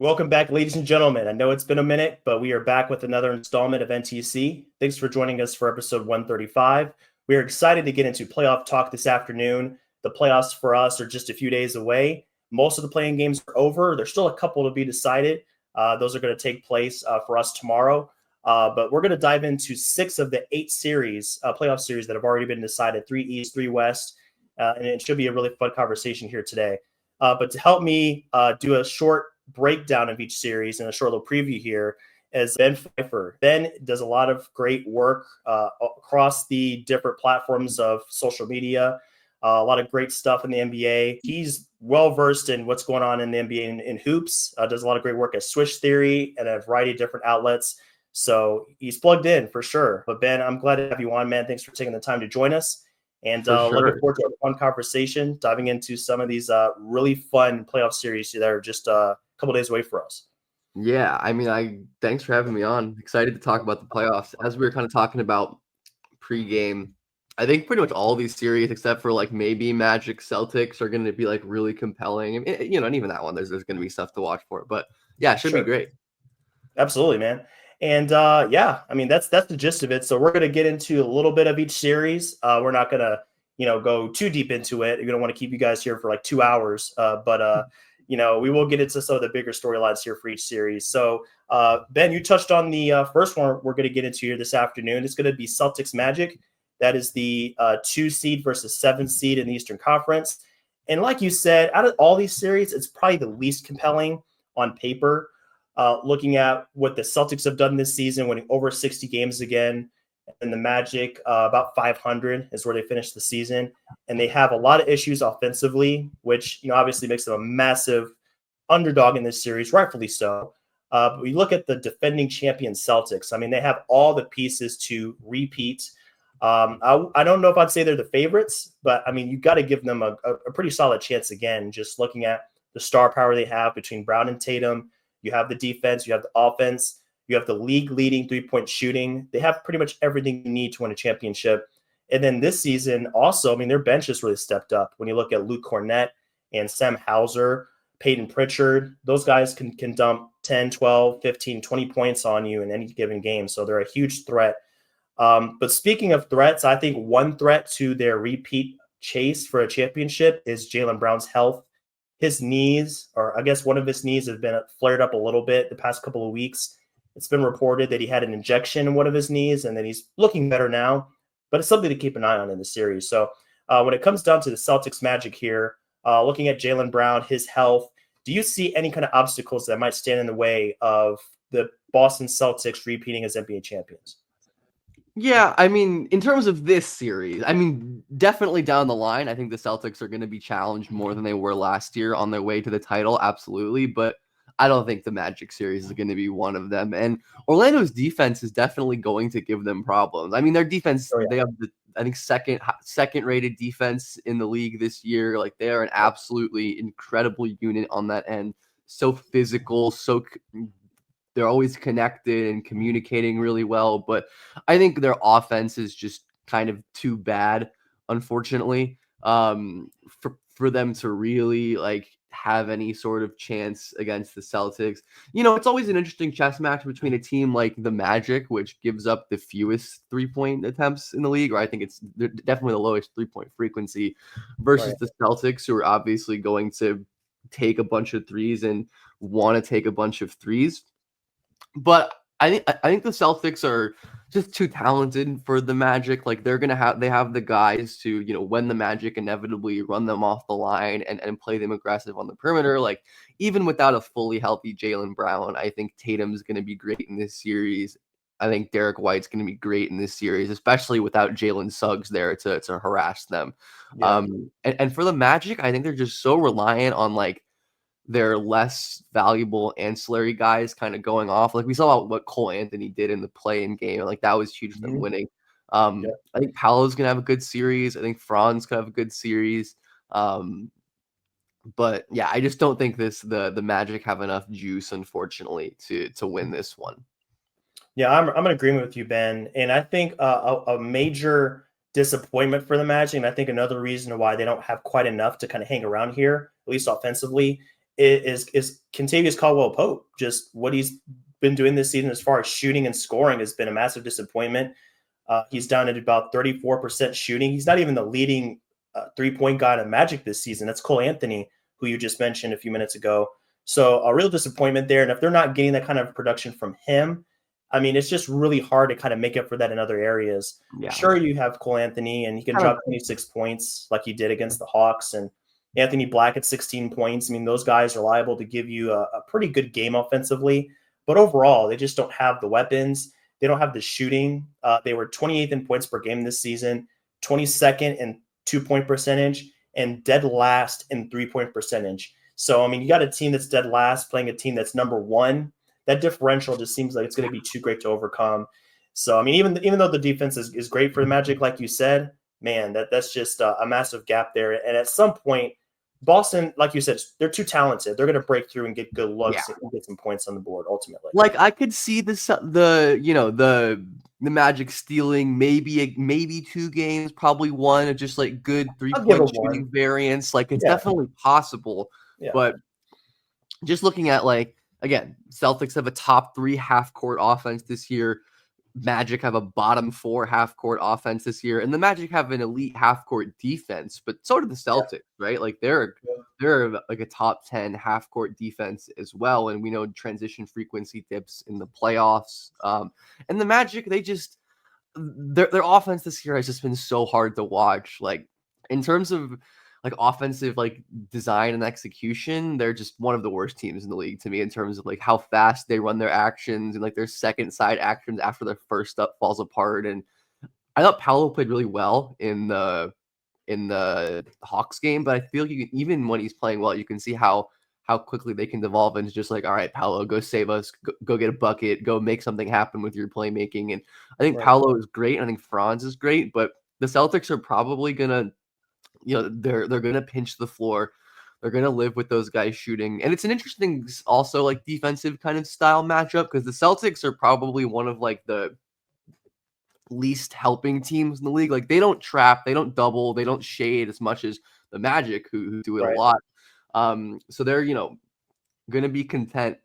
Welcome back, ladies and gentlemen. I know it's been a minute, but we are back with another installment of NTC. Thanks for joining us for episode 135. We are excited to get into playoff talk this afternoon. The playoffs for us are just a few days away. Most of the playing games are over. There's still a couple to be decided. Those are going to take place for us tomorrow. But we're going to dive into 6 of the 8 series, playoff series that have already been decided, 3 East, 3 West. And it should be a really fun conversation here today. But to help me do a short breakdown of each series and a short little preview here is Ben Pfeifer. Ben does a lot of great work across the different platforms of social media, a lot of great stuff in the NBA. He's well-versed in what's going on in the NBA in hoops, does a lot of great work at Swish Theory and a variety of different outlets. So he's plugged in for sure. But Ben, I'm glad to have you on, man. Thanks for taking the time to join us. And looking forward to a fun conversation, diving into some of these really fun playoff series that are just couple days away for us. Yeah, thanks for having me on. Excited to talk about the playoffs. As we were kind of talking about pregame, I think pretty much all these series, except for like maybe Magic Celtics, are going to be like really compelling. And even that one, there's going to be stuff to watch for. But yeah, it should be great. Absolutely, man. And that's the gist of it. So we're going to get into a little bit of each series. We're not going to go too deep into it. We don't want to keep you guys here for like 2 hours. But we will get into some of the bigger storylines here for each series. So, Ben, you touched on the first one we're going to get into here this afternoon. It's going to be Celtics Magic. That is the 2 seed versus 7 seed in the Eastern Conference. And like you said, out of all these series, it's probably the least compelling on paper. Looking at what the Celtics have done this season, winning over 60 games again. And the Magic, about 500 is where they finished the season. And they have a lot of issues offensively, which obviously makes them a massive underdog in this series, rightfully so. But we look at the defending champion Celtics. I mean, they have all the pieces to repeat. I don't know if I'd say they're the favorites, but I mean, you got to give them a pretty solid chance again, just looking at the star power they have between Brown and Tatum. You have the defense, you have the offense. You have the league-leading three-point shooting. They have pretty much everything you need to win a championship. And then this season also, I mean, their bench has really stepped up. When you look at Luke Cornett and Sam Hauser, Peyton Pritchard, those guys can dump 10, 12, 15, 20 points on you in any given game. So they're a huge threat. But speaking of threats, I think one threat to their repeat chase for a championship is Jaylen Brown's health. His knees, or I guess one of his knees, have been flared up a little bit the past couple of weeks. It's been reported that he had an injection in one of his knees and that he's looking better now, but it's something to keep an eye on in the series. So when it comes down to the Celtics Magic here, looking at Jaylen Brown, his health, do you see any kind of obstacles that might stand in the way of the Boston Celtics repeating as NBA champions? Yeah, I mean, in terms of this series, I mean, definitely down the line, I think the Celtics are going to be challenged more than they were last year on their way to the title, absolutely. But I don't think the Magic series is going to be one of them. And Orlando's defense is definitely going to give them problems. I mean, their defense, They have I think second rated defense in the league this year. Like, they are an absolutely incredible unit on that end. So physical, they're always connected and communicating really well. But I think their offense is just kind of too bad, unfortunately, for them to really have any sort of chance against the Celtics. It's always an interesting chess match between a team like the Magic, which gives up the fewest 3-point attempts in the league, or I think they're definitely the lowest 3-point frequency, versus the Celtics, who are obviously going to take a bunch of threes and want to take a bunch of threes. But I think the Celtics are just too talented for the Magic. Like, they have the guys to, when the Magic inevitably run them off the line and play them aggressive on the perimeter. Like, even without a fully healthy Jaylen Brown, I think Tatum's going to be great in this series. I think Derek White's going to be great in this series, especially without Jalen Suggs there to harass them. Yeah. And for the Magic, I think they're just so reliant on their less valuable ancillary guys kind of going off. Like, we saw what Cole Anthony did in the play-in game. Like, that was huge for them winning. I think Paolo's going to have a good series. I think Franz going to have a good series. But yeah, I just don't think the Magic have enough juice, unfortunately, to win this one. Yeah, I'm in agreement with you, Ben. And I think a major disappointment for the Magic, and I think another reason why they don't have quite enough to kind of hang around here, at least offensively, is Kentavious Caldwell-Pope. Just what he's been doing this season as far as shooting and scoring has been a massive disappointment. He's down at about 34% shooting. He's not even the leading three-point guy in Magic this season. That's Cole Anthony, who you just mentioned a few minutes ago. So a real disappointment there. And if they're not getting that kind of production from him, I mean, it's just really hard to kind of make up for that in other areas. Yeah. Sure, you have Cole Anthony, and he can drop 26 points like he did against the Hawks, and Anthony Black at 16 points. I mean, those guys are liable to give you a pretty good game offensively. But overall, they just don't have the weapons. They don't have the shooting. They were 28th in points per game this season, 22nd in 2-point percentage, and dead last in 3-point percentage. So, I mean, you got a team that's dead last playing a team that's number one. That differential just seems like it's going to be too great to overcome. So, I mean, even though the defense is great for the Magic, like you said, man, that's just a massive gap there. And at some point, Boston, like you said, they're too talented. They're going to break through and get good looks and get some points on the board ultimately. Like I could see the Magic stealing maybe 2 games, probably 1 of just like good 3-point shooting variance. Like it's definitely possible. Yeah. But just looking at like, again, Celtics have a top 3 half-court offense this year. Magic have a bottom 4 half-court offense this year, and the Magic have an elite half-court defense, but so do the Celtics, right? Like they're like a top 10 half-court defense as well, and we know transition frequency dips in the playoffs. And the Magic, they just their offense this year has just been so hard to watch. Like in terms of like offensive like design and execution, they're just one of the worst teams in the league to me in terms of like how fast they run their actions and like their second side actions after their first up falls apart. And I thought Paolo played really well in the Hawks game, but I feel like even when he's playing well, you can see how quickly they can devolve into just like, all right, Paolo, go save us, go get a bucket, go make something happen with your playmaking. And I think Paolo is great. I think Franz is great, but the Celtics are probably gonna, they're gonna pinch the floor. They're gonna live with those guys shooting, and it's an interesting also like defensive kind of style matchup because the Celtics are probably one of like the least helping teams in the league. Like they don't trap, they don't double, they don't shade as much as the Magic who do it a lot. So they're gonna be content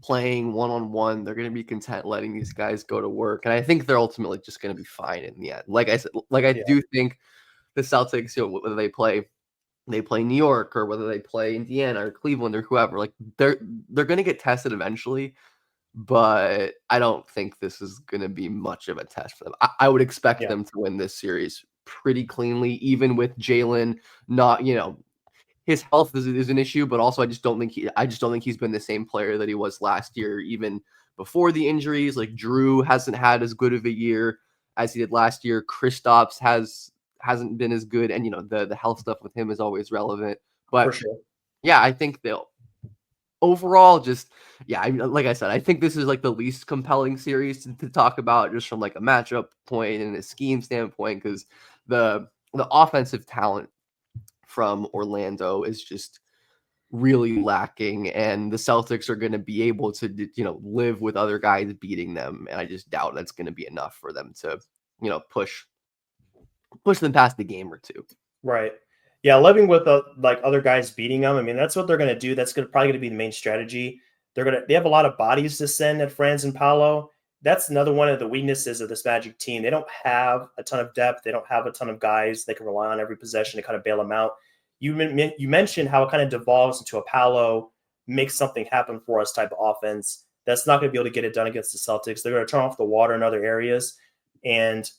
playing one-on-one. They're gonna be content letting these guys go to work, and I think they're ultimately just gonna be fine in the end. Like I said, I do think the Celtics, whether they play New York or whether they play Indiana or Cleveland or whoever, like they're going to get tested eventually, but I don't think this is going to be much of a test for them. I would expect them to win this series pretty cleanly, even with Jalen not, his health is an issue, but also I just don't think he's been the same player that he was last year, even before the injuries. Like Drew hasn't had as good of a year as he did last year. Kristaps hasn't been as good, and the health stuff with him is always relevant. But for sure. I think they'll overall just like I said, I think this is like the least compelling series to talk about just from like a matchup point and a scheme standpoint, because the offensive talent from Orlando is just really lacking, and the Celtics are going to be able to live with other guys beating them, and I just doubt that's going to be enough for them to push them past the game or two. Right. Yeah, living with like other guys beating them. I mean, that's what they're going to do. That's probably going to be the main strategy. They have a lot of bodies to send at Franz and Paolo. That's another one of the weaknesses of this Magic team. They don't have a ton of depth. They don't have a ton of guys they can rely on every possession to kind of bail them out. You mentioned how it kind of devolves into a Paolo make something happen for us type of offense. That's not going to be able to get it done against the Celtics. They're going to turn off the water in other areas. And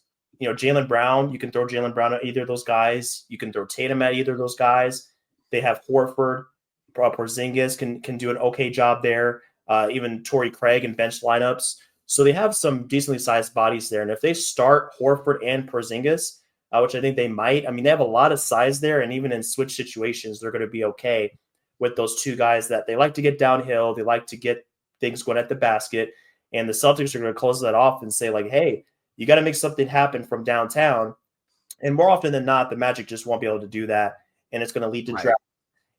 Jaylen Brown, you can throw Jaylen Brown at either of those guys. You can throw Tatum at either of those guys. They have Horford, Porzingis can do an okay job there. Even Torrey Craig in bench lineups. So they have some decently sized bodies there. And if they start Horford and Porzingis, which I think they might, I mean, they have a lot of size there. And even in switch situations, they're going to be okay with those two guys that they like to get downhill. They like to get things going at the basket. And the Celtics are going to close that off and say like, hey, you got to make something happen from downtown. And more often than not, the Magic just won't be able to do that. And it's going to lead to drought.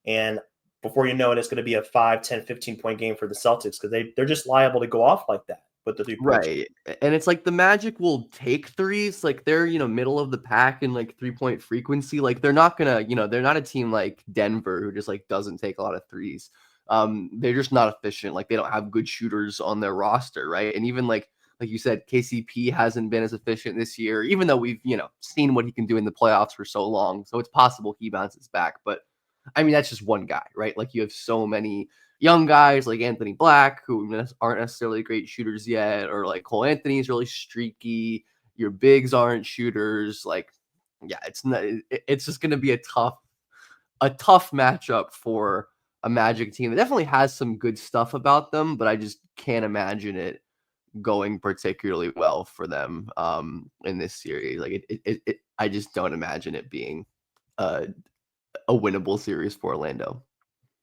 And before you know it, it's going to be a 5, 10, 15-point game for the Celtics because they're just liable to go off like that. with the 3-point. Right. And it's like the Magic will take threes. Like they're, middle of the pack in like 3-point frequency. Like they're not gonna, they're not a team like Denver who just like doesn't take a lot of threes. They're just not efficient. Like they don't have good shooters on their roster, right? And even like you said, KCP hasn't been as efficient this year, even though we've, seen what he can do in the playoffs for so long. So it's possible he bounces back. But I mean, that's just one guy, right? Like you have so many young guys like Anthony Black who aren't necessarily great shooters yet, or like Cole Anthony is really streaky. Your bigs aren't shooters. Like, yeah, it's just going to be a tough matchup for a Magic team. It definitely has some good stuff about them, but I just can't imagine it going particularly well for them in this series. Like I just don't imagine it being a winnable series for Orlando.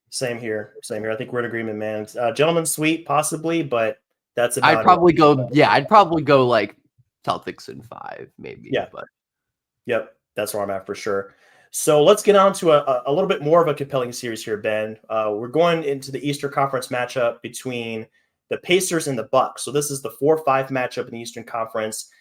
Same here. I think we're in agreement, man. Gentleman's sweep, possibly, but that's about I'd probably go like Celtics in 5, maybe. Yeah. But yep, that's where I'm at for sure. So let's get on to a little bit more of a compelling series here, Ben. We're going into the Eastern Conference matchup between the Pacers and the Bucks. So this is the 4-5 matchup in the Eastern Conference.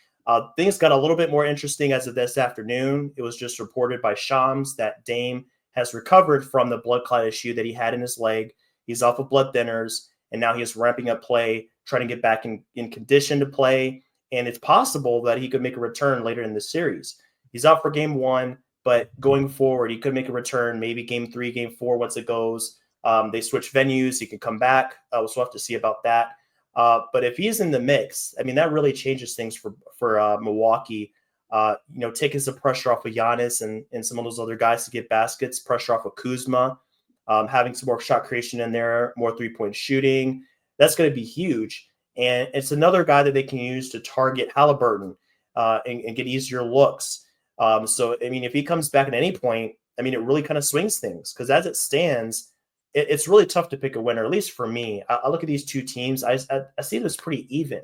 Things got a little bit more interesting as of this afternoon. It was just reported by Shams that Dame has recovered from the blood clot issue that he had in his leg. He's off of blood thinners, and now he is ramping up play, trying to get back in condition to play. And it's possible that he could make a return later in the series. He's out for game 1, but going forward, he could make a return, maybe game 3, game 4, once it goes. They switch venues. He can come back. We'll have to see about that. But if he's in the mix, I mean, that really changes things for Milwaukee. Taking some pressure off of Giannis and some of those other guys to get baskets, pressure off of Kuzma, having some more shot creation in there, more 3-point shooting. That's going to be huge. And it's another guy that they can use to target Halliburton and get easier looks. So, I mean, if he comes back at any point, I mean, it really kind of swings things, because as it stands, it's really tough to pick a winner, at least for me. I look at these two teams. I see this pretty even.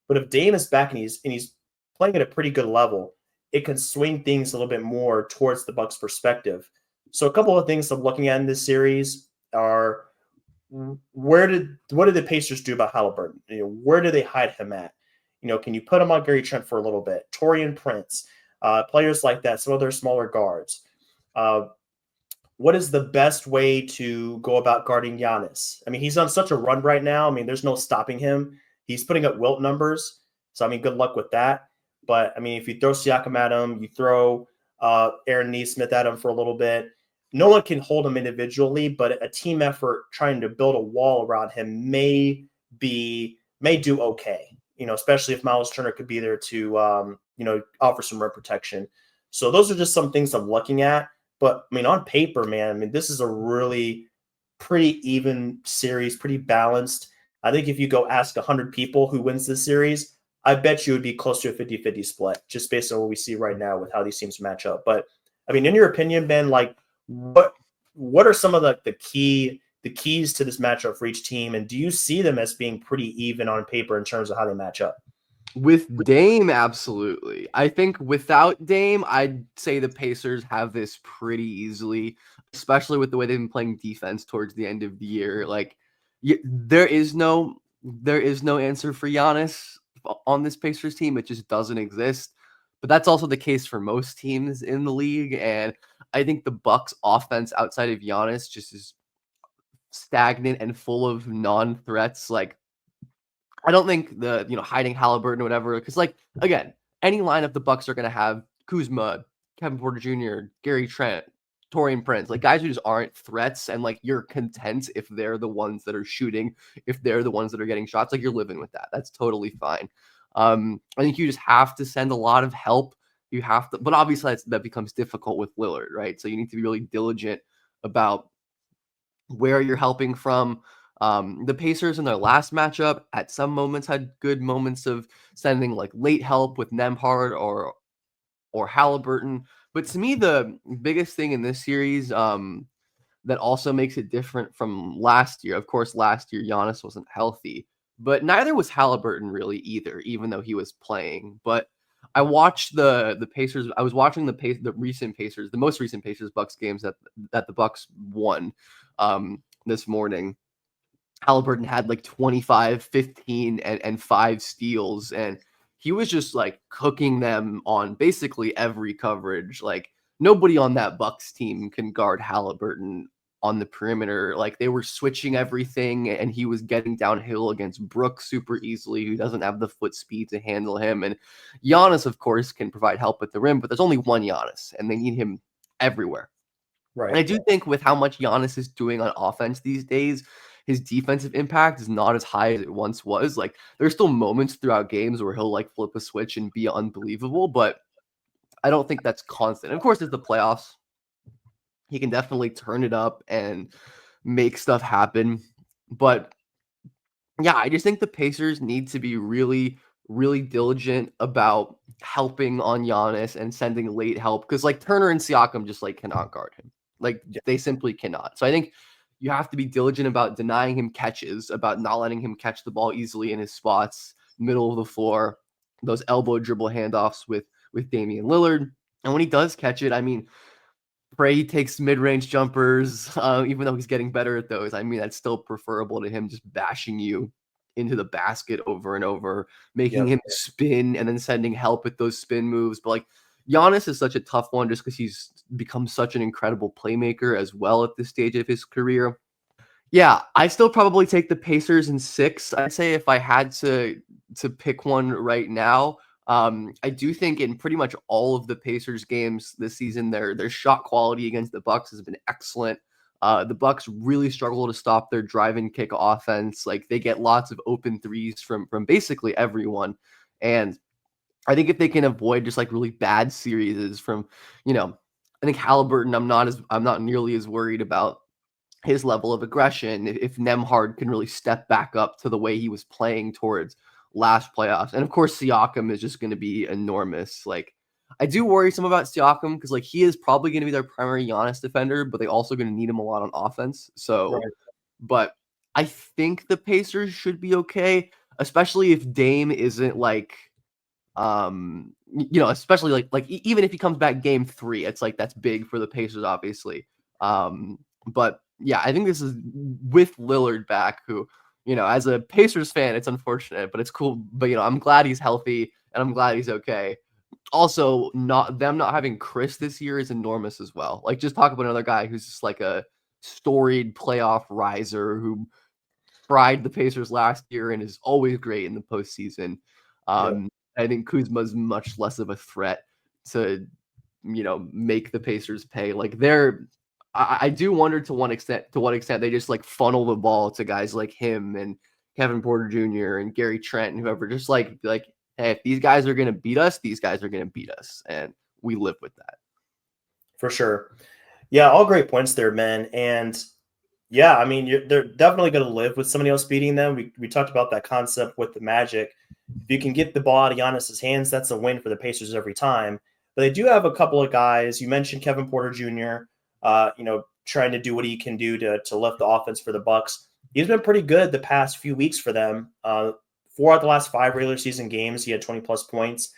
But if Dame is back and he's playing at a pretty good level, it can swing things a little bit more towards the Bucks' perspective. So a couple of things I'm looking at in this series are, what did the Pacers do about Halliburton? Where do they hide him at? Can you put him on Gary Trent for a little bit? Taurean Prince, players like that, some other smaller guards. What is the best way to go about guarding Giannis? I mean, he's on such a run right now. I mean, there's no stopping him. He's putting up Wilt numbers. So, I mean, good luck with that. But, I mean, if you throw Siakam at him, you throw Aaron Nesmith at him for a little bit, no one can hold him individually, but a team effort trying to build a wall around him may do okay, especially if Miles Turner could be there to, offer some rim protection. So those are just some things I'm looking at. But, I mean, on paper, man, I mean, this is a really pretty even series, pretty balanced. I think if you go ask 100 people who wins this series, I bet you it would be close to a 50-50 split, just based on what we see right now with how these teams match up. But, I mean, in your opinion, Ben, like, what are some of the keys to this matchup for each team? And do you see them as being pretty even on paper in terms of how they match up? With Dame, absolutely. I think without Dame, I'd say the Pacers have this pretty easily, especially with the way they've been playing defense towards the end of the year. Like, there is no answer for Giannis on this Pacers team. It just doesn't exist. But that's also the case for most teams in the league. And I think the Bucks offense outside of Giannis just is stagnant and full of non-threats. Like, I don't think the, hiding Halliburton or whatever, because, like, again, any lineup the Bucks are going to have Kuzma, Kevin Porter Jr., Gary Trent, Taurean Prince, like guys who just aren't threats, and like you're content if they're the ones that are shooting, if they're the ones that are getting shots, like you're living with that. That's totally fine. I think you just have to send a lot of help. You have to, but obviously that becomes difficult with Lillard, right? So you need to be really diligent about where you're helping from. The Pacers in their last matchup at some moments had good moments of sending like late help with Nembhard or Halliburton. But to me, the biggest thing in this series that also makes it different from last year, of course, last year Giannis wasn't healthy, but neither was Halliburton really either, even though he was playing. But I watched the Pacers. I was watching the most recent Pacers Bucks games that the Bucks won this morning. Halliburton had like 25, 15, and 5 steals, and he was just like cooking them on basically every coverage. Like nobody on that Bucks team can guard Halliburton on the perimeter. Like they were switching everything, and he was getting downhill against Brooks super easily, who doesn't have the foot speed to handle him. And Giannis, of course, can provide help at the rim, but there's only one Giannis, and they need him everywhere. And I Right. do think with how much Giannis is doing on offense these days, his defensive impact is not as high as it once was. Like there's still moments throughout games where he'll like flip a switch and be unbelievable, but I don't think that's constant. And of course, there's the playoffs. He can definitely turn it up and make stuff happen. But yeah, I just think the Pacers need to be really, really diligent about helping on Giannis and sending late help because like Turner and Siakam just like cannot guard him. Like Yeah. they simply cannot. So I think you have to be diligent about denying him catches, about not letting him catch the ball easily in his spots, middle of the floor, those elbow dribble handoffs with Damian Lillard. And when he does catch it, I mean, pray he takes mid-range jumpers, even though he's getting better at those. I mean, that's still preferable to him just bashing you into the basket over and over, making Yep. him spin and then sending help with those spin moves. But like Giannis is such a tough one just because he's become such an incredible playmaker as well at this stage of his career. Yeah, I still probably take the Pacers in 6. I'd say if I had to pick one right now, I do think in pretty much all of the Pacers games this season, their shot quality against the Bucks has been excellent. The Bucks really struggle to stop their drive and kick offense. Like they get lots of open threes from basically everyone, and I think if they can avoid just like really bad series from, I think Halliburton, I'm not nearly as worried about his level of aggression if Nemhard can really step back up to the way he was playing towards last playoffs. And of course, Siakam is just going to be enormous. Like, I do worry some about Siakam because like he is probably going to be their primary Giannis defender, but they also going to need him a lot on offense. So, Right. but I think the Pacers should be okay, especially if Dame isn't like especially even if he comes back game 3, it's like that's big for the Pacers, obviously. But yeah, I think this is with Lillard back, who, as a Pacers fan, it's unfortunate, but it's cool. But I'm glad he's healthy and I'm glad he's okay. Also, not having Chris this year is enormous as well. Like, just talk about another guy who's just like a storied playoff riser who fried the Pacers last year and is always great in the postseason. Yep. I think Kuzma's much less of a threat to, make the Pacers pay. Like I do wonder to what extent they just like funnel the ball to guys like him and Kevin Porter Jr. and Gary Trent and whoever, just like, hey, if these guys are going to beat us, these guys are going to beat us. And we live with that. For sure. Yeah, all great points there, man. And yeah, I mean, they're definitely going to live with somebody else beating them. We talked about that concept with the Magic. If you can get the ball out of Giannis's hands, that's a win for the Pacers every time. But they do have a couple of guys. You mentioned Kevin Porter Jr. Trying to do what he can do to lift the offense for the Bucks. He's been pretty good the past few weeks for them. 4 out of the last 5 regular season games, he had 20 plus points.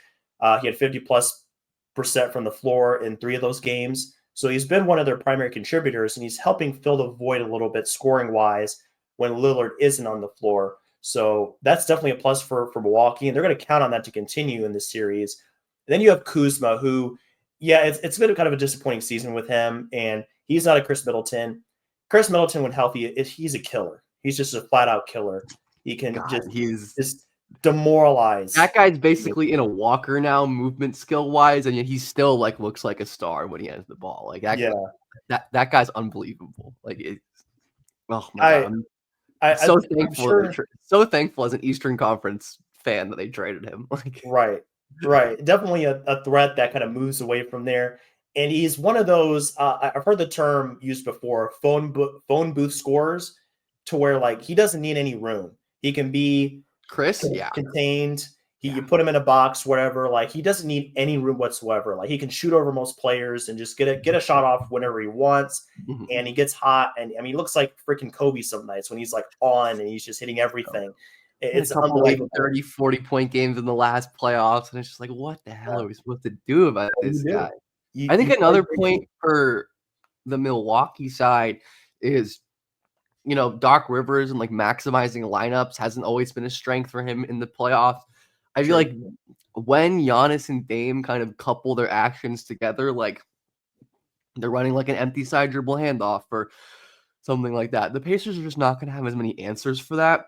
He had 50+% from the floor in 3 of those games. So he's been one of their primary contributors, and he's helping fill the void a little bit scoring wise when Lillard isn't on the floor. So that's definitely a plus for Milwaukee, and they're going to count on that to continue in this series. And then you have Kuzma, who, yeah, it's been kind of a disappointing season with him, and he's not a Chris Middleton. Chris Middleton, when healthy, he's a killer. He's just a flat-out killer. He can God, just demoralize. That guy's basically in a walker now, movement skill wise, and yet he still like looks like a star when he has the ball. Like that guy's unbelievable. Like, oh my God, I'm so thankful. Sure. So thankful as an Eastern Conference fan that they traded him. Like, right. Definitely a threat that kind of moves away from there. And he's one of those. I've heard the term used before, phone booth scorers, to where like he doesn't need any room. He can be Chris, yeah, contained. You put him in a box, whatever. Like he doesn't need any room whatsoever. Like he can shoot over most players and just get a shot off whenever he wants. Mm-hmm. And he gets hot. And I mean, he looks like freaking Kobe some nights when he's like on and he's just hitting everything. It's unbelievable. 30, 40-point games in the last playoffs, and it's just like, what the hell are we supposed to do about this guy? I think another point for the Milwaukee side is, Doc Rivers and like maximizing lineups hasn't always been a strength for him in the playoffs. I feel like when Giannis and Dame kind of couple their actions together, like they're running like an empty side dribble handoff or something like that, the Pacers are just not going to have as many answers for that.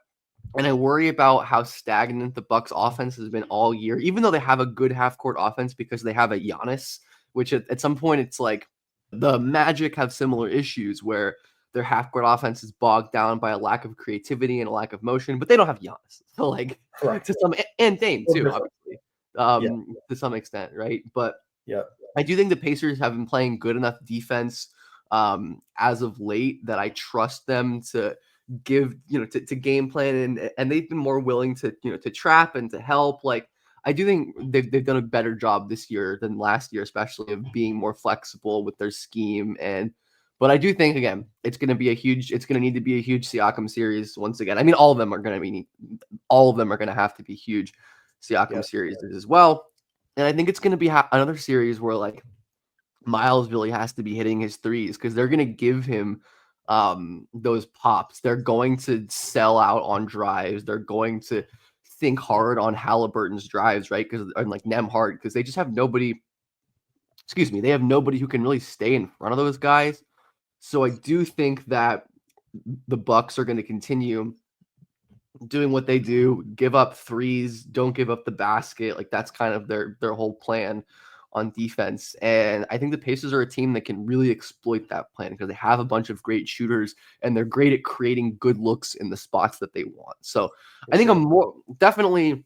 And I worry about how stagnant the Bucks offense has been all year, even though they have a good half court offense because they have a Giannis, which at some point it's like the Magic have similar issues where their half court offense is bogged down by a lack of creativity and a lack of motion, but they don't have Giannis. So like to some, and Dame too, obviously, to some extent, right? But I do think the Pacers have been playing good enough defense as of late that I trust them to give, to game plan, and they've been more willing to, to trap and to help. Like, I do think they've done a better job this year than last year, especially of being more flexible with their scheme. But I do think, again, it's going to need to be a huge Siakam series once again. I mean, all of them are going to have to be huge Siakam series as well. And I think it's going to be another series where like Miles really has to be hitting his threes because they're going to give him those pops. They're going to sell out on drives. They're going to think hard on Halliburton's drives, right? Because like Nemhard, because they just have nobody. They have nobody who can really stay in front of those guys. So I do think that the Bucks are going to continue doing what they do, give up threes, don't give up the basket. Like that's kind of their whole plan on defense. And I think the Pacers are a team that can really exploit that plan because they have a bunch of great shooters and they're great at creating good looks in the spots that they want. So I think I'm definitely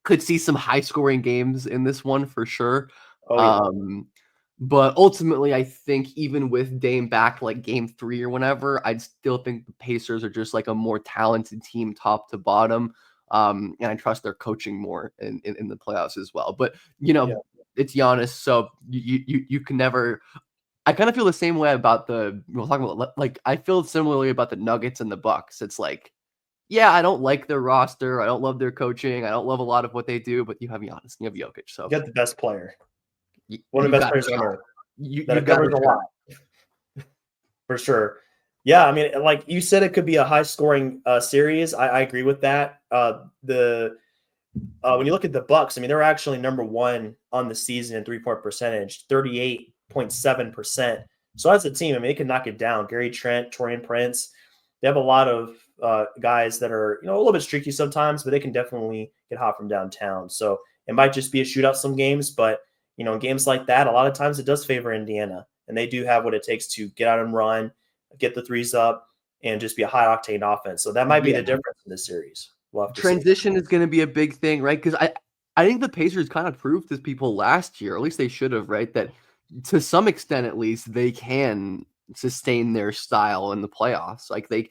could see some high scoring games in this one for sure. But ultimately, I think even with Dame back like game 3 or whenever, I'd still think the Pacers are just like a more talented team top to bottom. And I trust their coaching more in the playoffs as well. But, it's Giannis, so you can never – I kind of feel the same way about we'll talk about – like I feel similarly about the Nuggets and the Bucks. It's like, yeah, I don't like their roster. I don't love their coaching. I don't love a lot of what they do, but you have Giannis and you have Jokic. So you got the best player. One of the best players on earth. That covers a lot. For sure. Yeah, I mean, like you said, it could be a high-scoring series. I agree with that. When you look at the Bucks, I mean, they're actually number 1 on the season in three-point percentage, 38.7%. So as a team, I mean, they can knock it down. Gary Trent, Taurean Prince, they have a lot of guys that are, a little bit streaky sometimes, but they can definitely get hot from downtown. So it might just be a shootout some games, but in games like that, a lot of times it does favor Indiana, and they do have what it takes to get out and run, get the threes up, and just be a high-octane offense. So that might be the difference in this series. We'll have to Transition is going to be a big thing, right? Because I think the Pacers kind of proved to people last year, or at least they should have, right, that to some extent at least they can sustain their style in the playoffs. Like they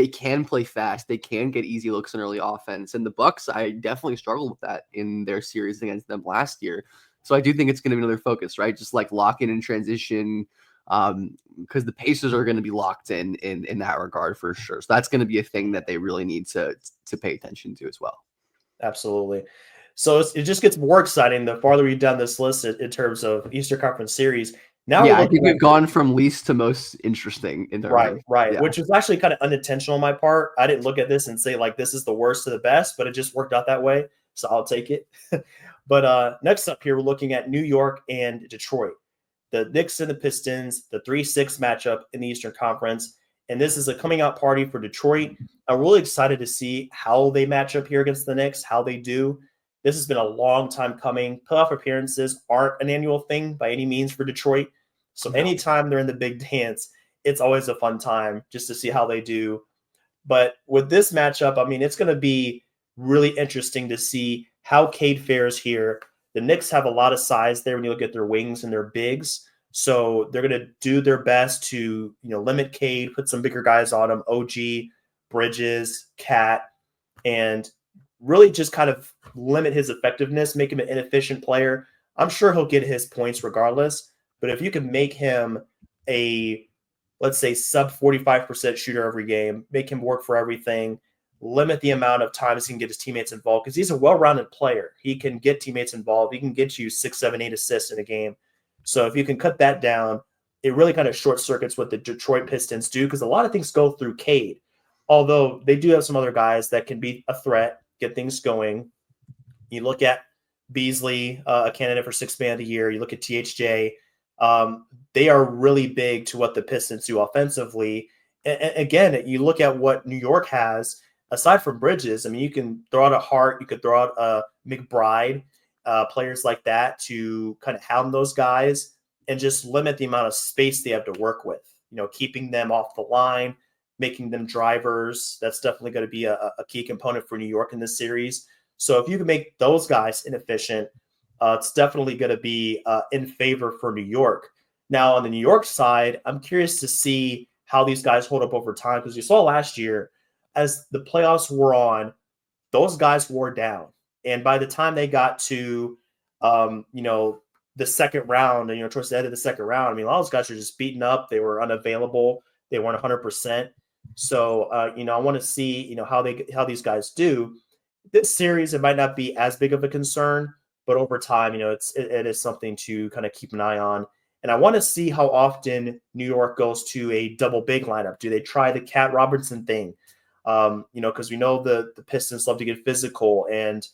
can play fast, they can get easy looks in early offense. And the Bucks, I definitely struggled with that in their series against them last year. So I do think it's going to be another focus, right? Just like lock in transition, because the Pacers are going to be locked in that regard for sure. So that's going to be a thing that they really need to pay attention to as well. Absolutely. So it just gets more exciting the farther we down this list in terms of Eastern Conference series. Now, I think we've gone from least to most interesting in terms right. Yeah. Which was actually kind of unintentional on my part. I didn't look at this and say like this is the worst to the best, but it just worked out that way. So I'll take it. But next up here, we're looking at New York and Detroit. The Knicks and the Pistons, the 3-6 matchup in the Eastern Conference. And this is a coming out party for Detroit. I'm really excited to see how they match up here against the Knicks, how they do. This has been a long time coming. Playoff appearances aren't an annual thing by any means for Detroit. So anytime they're in the big dance, it's always a fun time just to see how they do. But with this matchup, I mean, it's going to be really interesting to see how Cade fares here. The Knicks have a lot of size there when you look at their wings and their bigs. So they're going to do their best to, limit Cade, put some bigger guys on him, OG, Bridges, Cat, and really just kind of limit his effectiveness, make him an inefficient player. I'm sure he'll get his points regardless. But if you can make him a, let's say, sub 45% shooter every game, make him work for everything, limit the amount of times he can get his teammates involved, because he's a well-rounded player. He can get teammates involved. He can get you 6, 7, 8 assists in a game. So if you can cut that down it really kind of short circuits what the Detroit Pistons do, because a lot of things go through Cade. Although they do have some other guys that can be a threat, get things going. You look at Beasley, a candidate for sixth man of the year. You look at THJ. They are really big to what the Pistons do offensively. And again, you look at what New York has, aside from Bridges. I mean, you can throw out a Hart, you could throw out a McBride, players like that to kind of hound those guys and just limit the amount of space they have to work with. Keeping them off the line, making them drivers. That's definitely going to be a key component for New York in this series. So if you can make those guys inefficient, it's definitely going to be in favor for New York. Now, on the New York side, I'm curious to see how these guys hold up over time, because you saw last year as the playoffs were on, those guys wore down. And by the time they got to, the second round, and towards the end of the second round, I mean, a lot of those guys are just beaten up. They were unavailable. They weren't 100%. So, I want to see, how these guys do. This series, it might not be as big of a concern, but over time, it is something to kind of keep an eye on. And I want to see how often New York goes to a double big lineup. Do they try the Cat Robertson thing? Because we know the Pistons love to get physical and,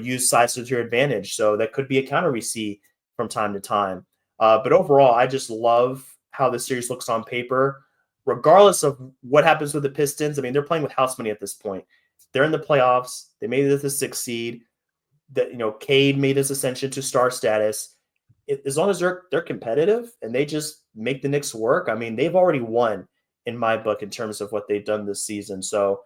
use size to their advantage. So that could be a counter we see from time to time. But overall, I just love how the series looks on paper, regardless of what happens with the Pistons. I mean, they're playing with house money at this point. They're in the playoffs. They made it the 6th seed. That Cade made his ascension to star status. As long as they're competitive and they just make the Knicks work, I mean, they've already won in my book in terms of what they've done this season. So,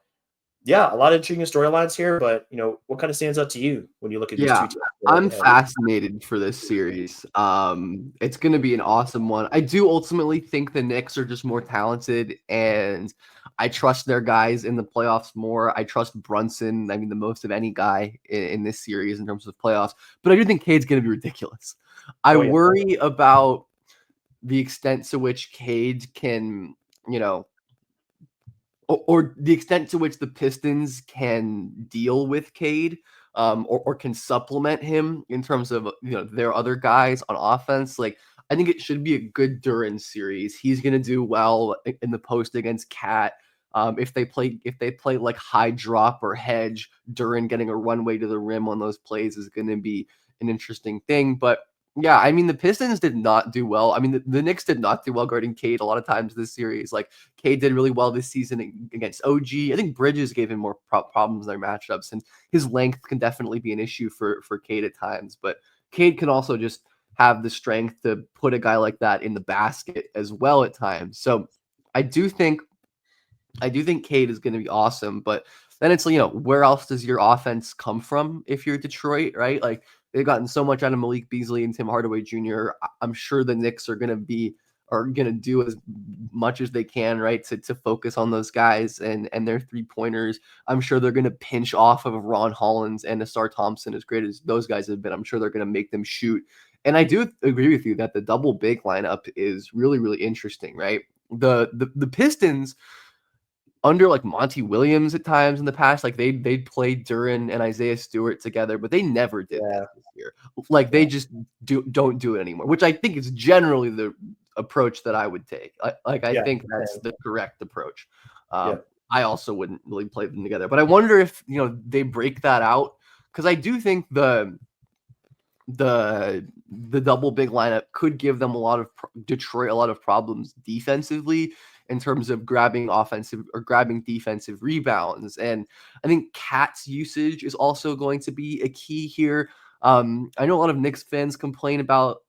yeah, a lot of intriguing storylines here. But what kind of stands out to you when you look at these two teams? I'm fascinated for this series. It's going to be an awesome one. I do ultimately think the Knicks are just more talented, and I trust their guys in the playoffs more. I trust Brunson, the most of any guy in this series in terms of playoffs. But I do think Cade's going to be ridiculous. I worry about the extent to which Cade can, or the extent to which the Pistons can deal with Cade, or can supplement him in terms of their other guys on offense. Like, I think it should be a good Duren series. He's going to do well in the post against Cat. If they play like high drop or hedge, Duren getting a runway to the rim on those plays is going to be an interesting thing. But yeah, I mean, the Pistons did not do well. I mean, the Knicks did not do well guarding Cade a lot of times this series. Like, Cade did really well this season against OG. I think Bridges gave him more problems in their matchups, and his length can definitely be an issue for Cade at times. But Cade can also just have the strength to put a guy like that in the basket as well at times. So I do think Cade is going to be awesome, but then it's, where else does your offense come from if you're Detroit, right? Like, they've gotten so much out of Malik Beasley and Tim Hardaway Jr. I'm sure the Knicks are going to do as much as they can, right, to focus on those guys and their 3-pointers. I'm sure they're going to pinch off of Ron Hollins and Asar Thompson, as great as those guys have been. I'm sure they're going to make them shoot. And I do agree with you that the double big lineup is really, really interesting, right? The Pistons, under like Monty Williams at times in the past, like they'd play Duren and Isaiah Stewart together, but they never did that this year. Like, they just don't do it anymore, which I think is generally the approach that I would take. I think that's the correct approach. I also wouldn't really play them together, but I wonder if they break that out, because I do think the double big lineup could give them Detroit a lot of problems defensively in terms of grabbing defensive rebounds. And I think Cat's usage is also going to be a key here. I know a lot of Knicks fans complain about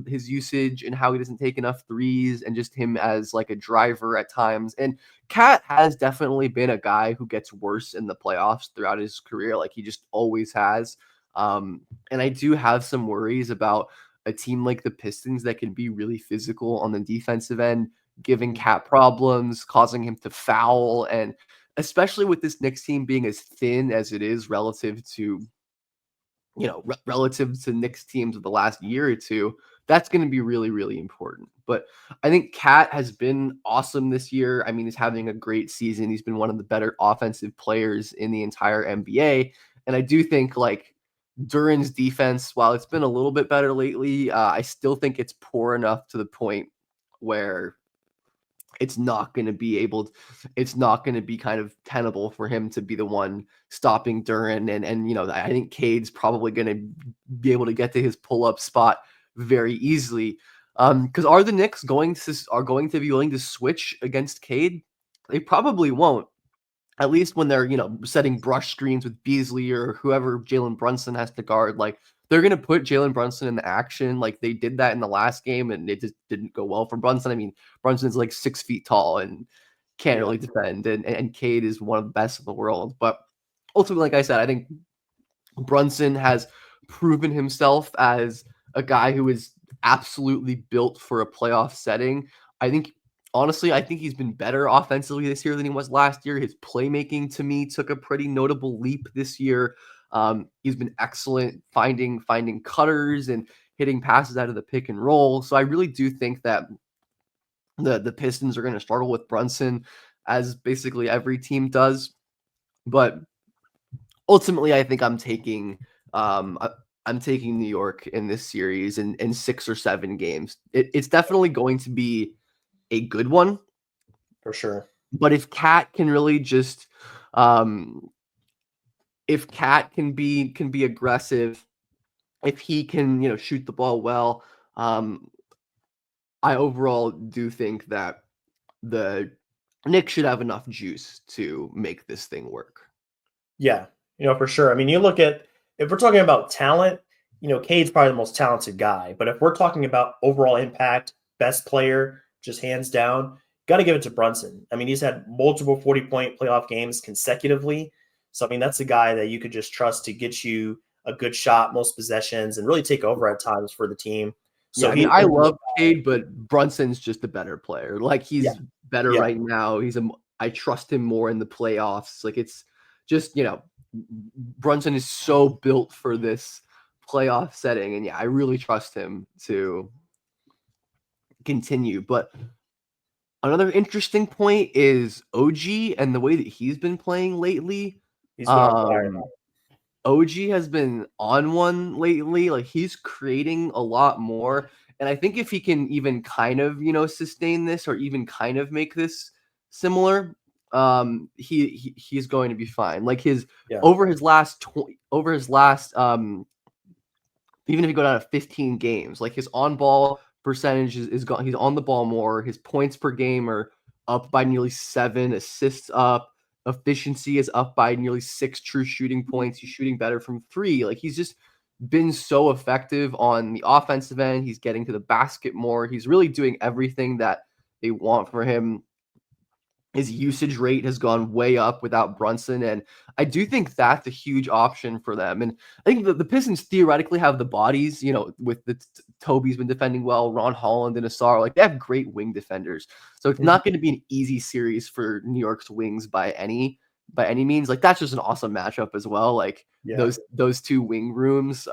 his usage and how he doesn't take enough threes and just him as like a driver at times. And Cat has definitely been a guy who gets worse in the playoffs throughout his career. Like, he just always has. And I do have some worries about a team like the Pistons that can be really physical on the defensive end, giving Cat problems, causing him to foul. And especially with this Knicks team being as thin as it is relative to Knicks teams of the last year or two, that's going to be really, really important. But I think Cat has been awesome this year. I mean, he's having a great season. He's been one of the better offensive players in the entire NBA. And I do think, like, Duren's defense, while it's been a little bit better lately, I still think it's poor enough to the point where it's not going to be kind of tenable for him to be the one stopping Duran. And I think Cade's probably going to be able to get to his pull-up spot very easily. Because are the Knicks going to be willing to switch against Cade? They probably won't. At least when they're, setting brush screens with Beasley or whoever Jalen Brunson has to guard, like they're going to put Jalen Brunson in the action. Like they did that in the last game and it just didn't go well for Brunson. I mean, Brunson's like 6 feet tall and can't really defend. And Cade is one of the best in the world. But ultimately, like I said, I think Brunson has proven himself as a guy who is absolutely built for a playoff setting. Honestly, I think he's been better offensively this year than he was last year. His playmaking, to me, took a pretty notable leap this year. He's been excellent finding cutters and hitting passes out of the pick and roll. So I really do think that the Pistons are going to struggle with Brunson, as basically every team does. But ultimately, I think I'm taking New York in this series in 6 or 7 games. It's definitely going to be a good one for sure. But if Cat can really just, if Cat can be aggressive, if he can, shoot the ball well, I overall do think that the Knicks should have enough juice to make this thing work. Yeah, for sure. I mean, you look at, if we're talking about talent, Cade's probably the most talented guy. But if we're talking about overall impact, best player, just hands down, got to give it to Brunson. I mean, he's had multiple 40-point playoff games consecutively. So, I mean, that's a guy that you could just trust to get you a good shot, most possessions, and really take over at times for the team. So yeah, I love Cade, but Brunson's just a better player. Like he's better right now. I trust him more in the playoffs. Like it's just, Brunson is so built for this playoff setting. And I really trust him to continue. But another interesting point is OG and the way that he's been playing lately. He's been on fire. OG has been on one lately. Like he's creating a lot more. And I think if he can even kind of, sustain this or even kind of make this similar, he's going to be fine. Like over his last even if you go down to 15 games, like his on-ball percentage is gone. He's on the ball more. His points per game are up by nearly 7, assists up. Efficiency is up by nearly 6 true shooting points. He's shooting better from 3. Like he's just been so effective on the offensive end. He's getting to the basket more. He's really doing everything that they want for him. His usage rate has gone way up without Brunson, and I do think that's a huge option for them. And I think the Pistons theoretically have the bodies, with the Toby's been defending well, Ron Holland and Asar, like they have great wing defenders. So it's not going to be an easy series for New York's wings by any means. Like that's just an awesome matchup as well. Like those two wing rooms,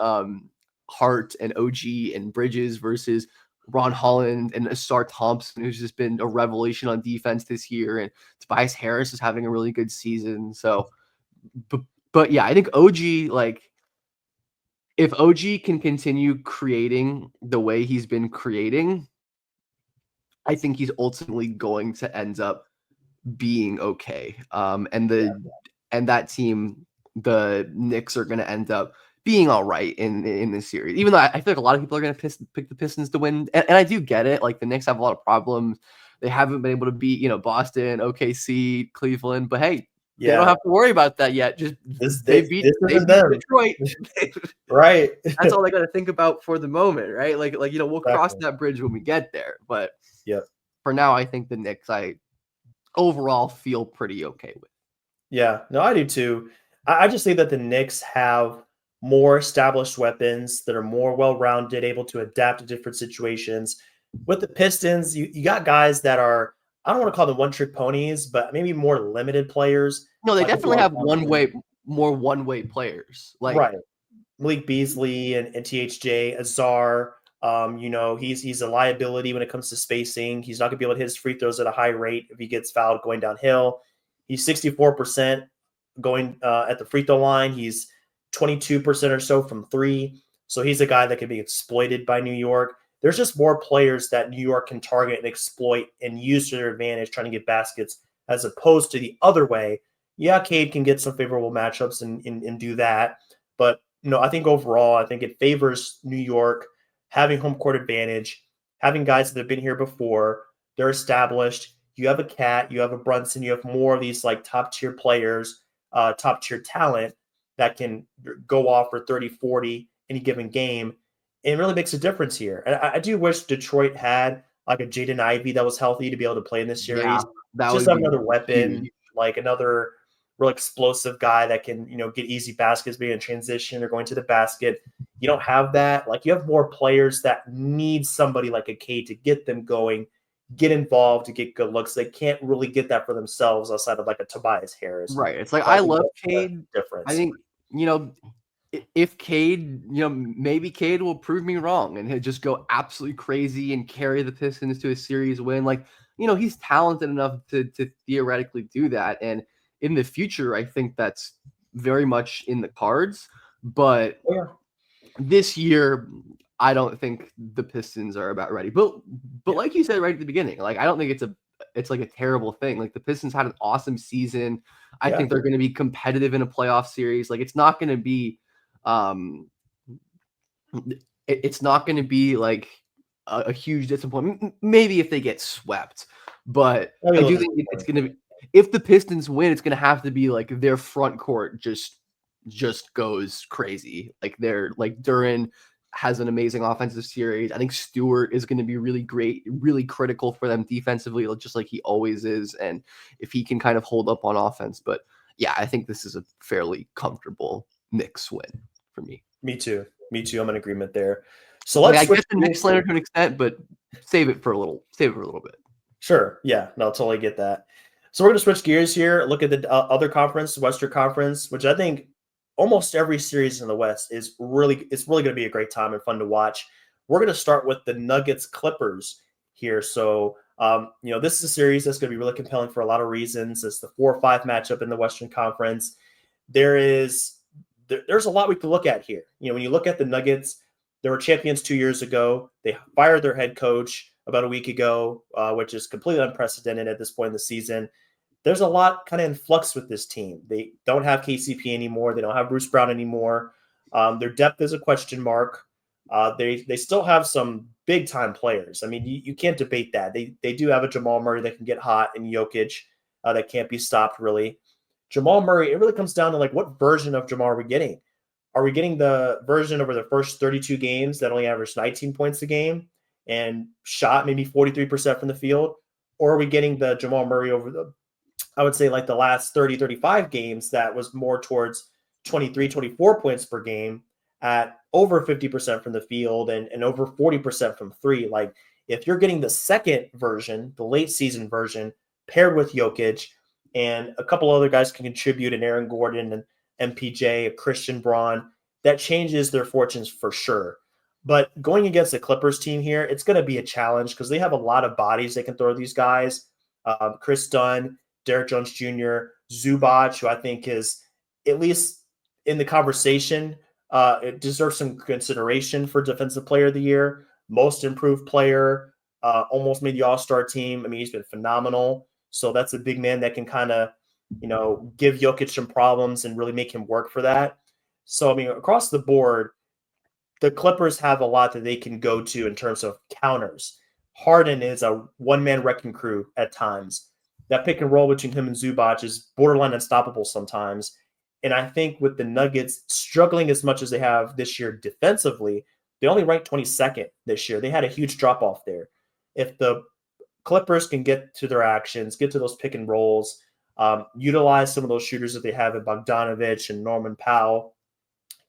Hart and OG and Bridges versus Ron Holland and Asar Thompson, who's just been a revelation on defense this year, and Tobias Harris is having a really good season. So, but I think OG, like, if OG can continue creating the way he's been creating, I think he's ultimately going to end up being okay. And that team, the Knicks, are going to end up being all right in this series, even though I feel like a lot of people are going to pick the Pistons to win. And I do get it. Like the Knicks have a lot of problems. They haven't been able to beat, Boston, OKC, Cleveland, but hey, they don't have to worry about that yet. Just they beat Detroit. Right. That's all they got to think about for the moment. Right. Like, we'll cross that bridge when we get there. But for now, I think the Knicks, I overall feel pretty okay with. Yeah, no, I do too. I just think that the Knicks have more established weapons that are more well-rounded, able to adapt to different situations. With the Pistons, you got guys that are, I don't want to call them one-trick ponies, but maybe more limited players. No, they definitely have more one-way players. Like right. Malik Beasley and THJ, Azar, he's a liability when it comes to spacing. He's not going to be able to hit his free throws at a high rate if he gets fouled going downhill. He's 64% going at the free throw line. He's 22% or so from 3. So he's a guy that can be exploited by New York. there's just more players that New York can target and exploit and use to their advantage trying to get baskets as opposed to the other way. Yeah, Cade can get some favorable matchups and do that. But, I think overall, I think it favors New York having home court advantage, having guys that have been here before. They're established. You have a Cat, you have a Brunson, you have more of these like top tier players, top tier talent that can go off for 30, 40 any given game. It really makes a difference here. And I do wish Detroit had like a Jaden Ivey that was healthy to be able to play in this series. Yeah, that Just would have be another weapon, huge. like another real explosive guy that can, get easy baskets, being in transition or going to the basket. You don't have that. Like you have more players that need somebody like a Cade to get them going, get involved, to get good looks. They can't really get that for themselves outside of like a Tobias Harris. Right. It's like So I I think love that's the Cade. difference. I think, if Cade, maybe Cade will prove me wrong and he'll just go absolutely crazy and carry the Pistons to a series win. Like, he's talented enough to theoretically do that. And in the future, I think that's very much in the cards. But this year, I don't think the Pistons are about ready. But like you said right at the beginning, like I don't think it's like a terrible thing. Like the Pistons had an awesome season. I think they're going to be competitive in a playoff series. Like it's not going to be it's not going to be like a huge disappointment. Maybe if they get swept, but I do think it's going to be, if the Pistons win, it's going to have to be like their front court just goes crazy. Like they're like Duran has an amazing offensive series. I think Stewart is going to be really great, really critical for them defensively, just like he always is. And if he can kind of hold up on offense, but yeah, I think this is a fairly comfortable Knicks win for me. Me too. I'm in agreement there. So let's I guess the Knicks slander to an extent, but save it for a little bit. Sure. Yeah. No, totally get that. So we're going to switch gears here. Look at the other conference, Western Conference, which I think almost every series in the West is really going to be a great time and fun to watch. We're going to start with the Nuggets Clippers here. So, this is a series that's going to be really compelling for a lot of reasons. It's the 4-5 matchup in the Western Conference. There's a lot we can look at here. When you look at the Nuggets, they were champions 2 years ago. They fired their head coach about a week ago, which is completely unprecedented at this point in the season. There's a lot kind of in flux with this team. They don't have KCP anymore. They don't have Bruce Brown anymore. Their depth is a question mark. They still have some big time players. I mean, you can't debate that. They do have a Jamal Murray that can get hot, and Jokic that can't be stopped really. Jamal Murray, it really comes down to like what version of Jamal are we getting? Are we getting the version over the first 32 games that only averaged 19 points a game and shot maybe 43% from the field? Or are we getting the Jamal Murray over I would say like the last 30, 35 games that was more towards 23, 24 points per game at over 50% from the field and over 40% from three? Like if you're getting the second version, the late season version paired with Jokic, and a couple other guys can contribute, and Aaron Gordon and MPJ, Christian Braun, that changes their fortunes for sure. But going against the Clippers team here, it's going to be a challenge because they have a lot of bodies they can throw these guys. Chris Dunn, Derek Jones Jr., Zubac, who I think is at least in the conversation, it deserves some consideration for Defensive Player of the Year, Most Improved Player, almost made the All-Star team. I mean, he's been phenomenal. So that's a big man that can kind of, give Jokic some problems and really make him work for that. So, I mean, across the board, the Clippers have a lot that they can go to in terms of counters. Harden is a one-man wrecking crew at times. That pick and roll between him and Zubac is borderline unstoppable sometimes. And I think with the Nuggets struggling as much as they have this year defensively, they only ranked 22nd this year. They had a huge drop-off there. If the Clippers can get to their actions, get to those pick and rolls, utilize some of those shooters that they have in Bogdanovich and Norman Powell,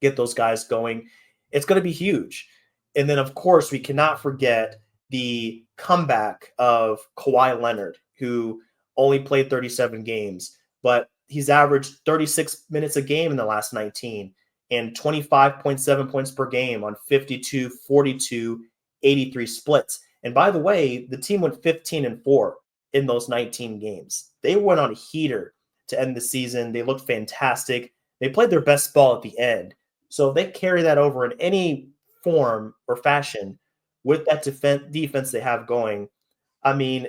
get those guys going, it's going to be huge. And then, of course, we cannot forget the comeback of Kawhi Leonard, who only played 37 games, but he's averaged 36 minutes a game in the last 19 and 25.7 points per game on 52, 42, 83 splits. And by the way, the team went 15-4 in those 19 games. They went on a heater to end the season. They looked fantastic. They played their best ball at the end. So if they carry that over in any form or fashion, with that defense they have going, I mean,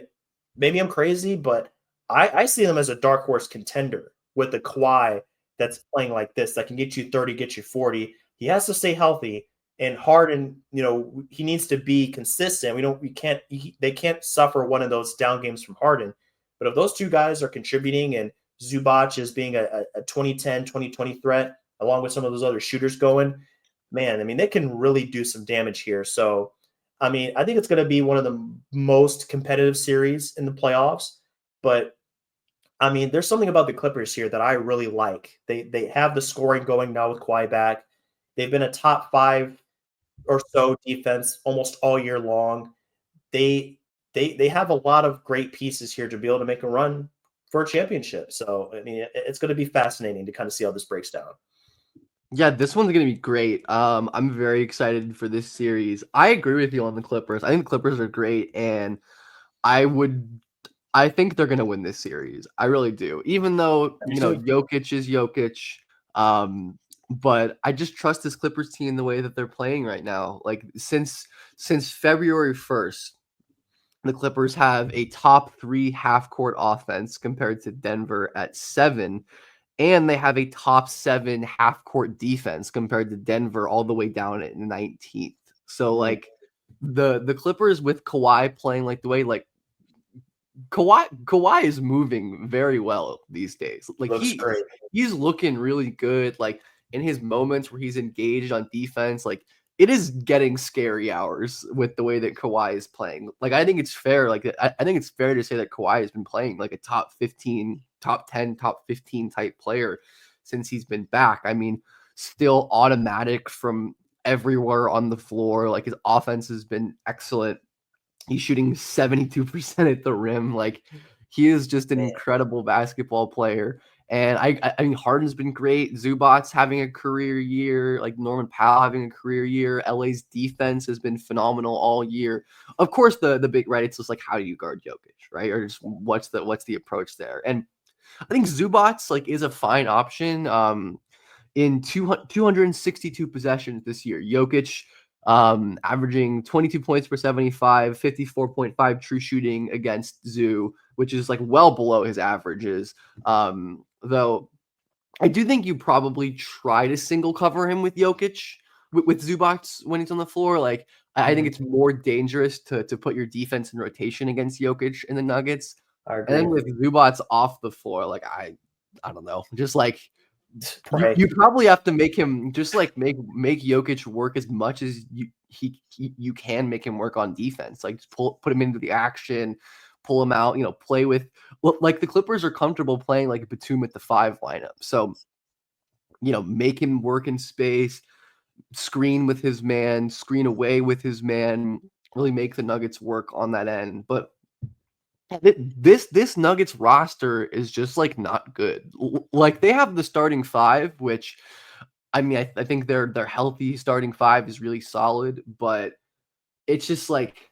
maybe I'm crazy, but I see them as a dark horse contender with the Kawhi that's playing like this, that can get you 30, get you 40. He has to stay healthy. And Harden, he needs to be consistent. They can't suffer one of those down games from Harden. But if those two guys are contributing and Zubac is being a 2010, 2020 threat, along with some of those other shooters going, man, I mean, they can really do some damage here. So, I mean, I think it's going to be one of the most competitive series in the playoffs. But, I mean, there's something about the Clippers here that I really like. They have the scoring going now with Kawhi back. They've been a top 5 or so defense almost all year long. They have a lot of great pieces here to be able to make a run for a championship. So, I mean, it's going to be fascinating to kind of see how this breaks down. Yeah, this one's gonna be great. I'm very excited for this series. I agree with you on the Clippers. I think the Clippers are great, and I think they're gonna win this series. I really do. Even though Jokic is Jokic, but I just trust this Clippers team the way that they're playing right now. Like since February 1st, the Clippers have a top 3 half-court offense compared to Denver at 7. And they have a top 7 half-court defense compared to Denver all the way down at 19th. So, like, the Clippers with Kawhi playing like the way, like, Kawhi is moving very well these days. Like, he's looking really good. Like, in his moments where he's engaged on defense, like, it is getting scary hours with the way that Kawhi is playing. Like, I think it's fair. Like, I think it's fair to say that Kawhi has been playing like a top 15, top 10, top 15 type player since he's been back. I mean, still automatic from everywhere on the floor. Like, his offense has been excellent. He's shooting 72% at the rim. Like, he is just an incredible basketball player. And I mean, Harden's been great. Zubac's having a career year. Like Norman Powell having a career year. LA's defense has been phenomenal all year. Of course, the big right. It's just like, how do you guard Jokic, right? Or just what's the approach there? And I think Zubac's like is a fine option. In 262 possessions this year, Jokic averaging 22 points per 75, 54.5 true shooting against Zoo, which is like well below his averages. Though I do think you probably try to single cover him with Jokic, with Zubac when he's on the floor. Like, I think it's more dangerous to put your defense in rotation against Jokic in the Nuggets. And then with Zubac off the floor, like, I don't know, just like, you probably have to make him just like make Jokic work as much as you can make him work on defense. Like, just put him into the action, pull him out, play with, like, the Clippers are comfortable playing like Batum at the 5 lineup. So, make him work in space, screen with his man, screen away with his man, really make the Nuggets work on that end. But this Nuggets roster is just like not good. Like, they have the starting 5, which, I mean, I think their healthy starting 5 is really solid, but it's just like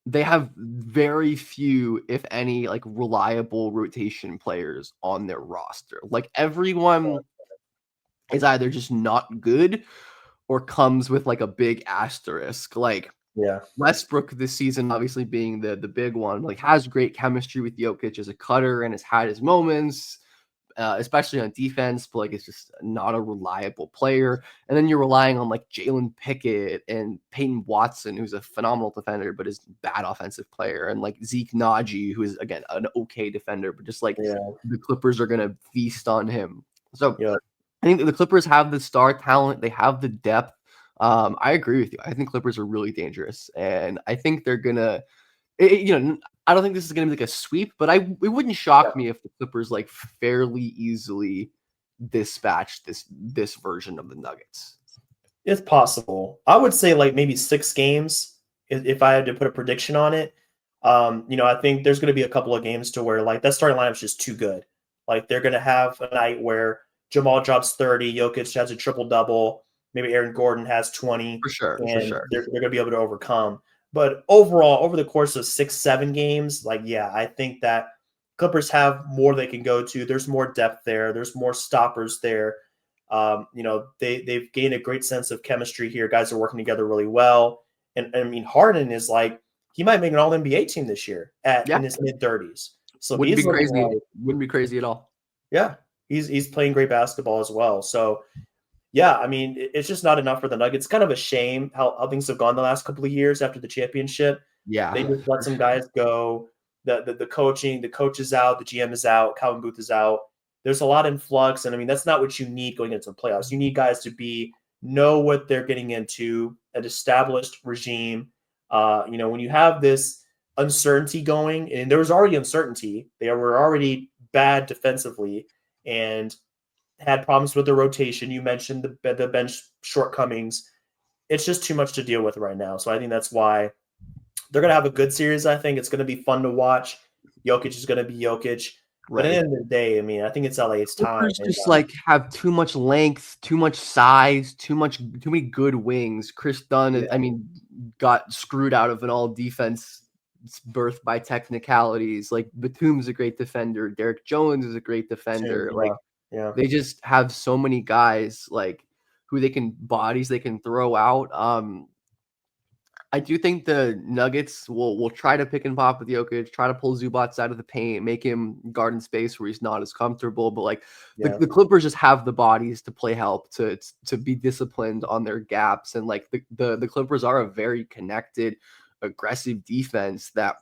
they have very few, if any, like reliable rotation players on their roster. Like, everyone is either just not good or comes with like a big asterisk. Like, Westbrook this season, obviously being the big one, like, has great chemistry with Jokic as a cutter and has had his moments, especially on defense, but like, it's just not a reliable player. And then you're relying on like Jalen Pickett and Peyton Watson, who's a phenomenal defender, but is a bad offensive player. And like Zeke Naji, who is, again, an okay defender, but just like the Clippers are going to feast on him. So I think the Clippers have the star talent. They have the depth. I agree with you. I think Clippers are really dangerous, and I think they're gonna. I don't think this is gonna be like a sweep, but it wouldn't shock me if the Clippers like fairly easily dispatch this version of the Nuggets. It's possible. I would say like maybe 6 games if I had to put a prediction on it. I think there's going to be a couple of games to where like that starting lineup is just too good. Like, they're going to have a night where Jamal drops 30, Jokic has a triple double. Maybe Aaron Gordon has 20. For sure. They're going to be able to overcome. But overall, over the course of 6-7 games, like, I think that Clippers have more they can go to. There's more depth there. There's more stoppers there. They've gained a great sense of chemistry here. Guys are working together really well. And I mean, Harden is like, he might make an all-NBA team this year in his mid-30s. So wouldn't he's be crazy. like, Wouldn't be crazy at all. Yeah, he's playing great basketball as well. So yeah, I mean, it's just not enough for the Nuggets. It's kind of a shame how things have gone the last couple of years after the championship. Yeah, they just let some guys go. The coaching, the coach is out, the GM is out, Calvin Booth is out. There's a lot in flux, and I mean that's not what you need going into the playoffs. You need guys to know what they're getting into, an established regime. When you have this uncertainty going, and there was already uncertainty, they were already bad defensively and had problems with the rotation. You mentioned the bench shortcomings. It's just too much to deal with right now. So I think that's why they're going to have a good series. I think it's going to be fun to watch. Jokic is going to be Jokic. Right. But at the end of the day, I mean, I think it's LA's time. Just have too much length, too much size, too many good wings. Chris Dunn, got screwed out of an all defense birth by technicalities. Like Batum's a great defender. Derek Jones is a great defender. They just have so many guys who they can throw out. I do think the Nuggets will try to pick and pop with Jokic, try to pull Zubats out of the paint, make him guard in space where he's not as comfortable. But the Clippers just have the bodies to play help, to be disciplined on their gaps. And the Clippers are a very connected, aggressive defense that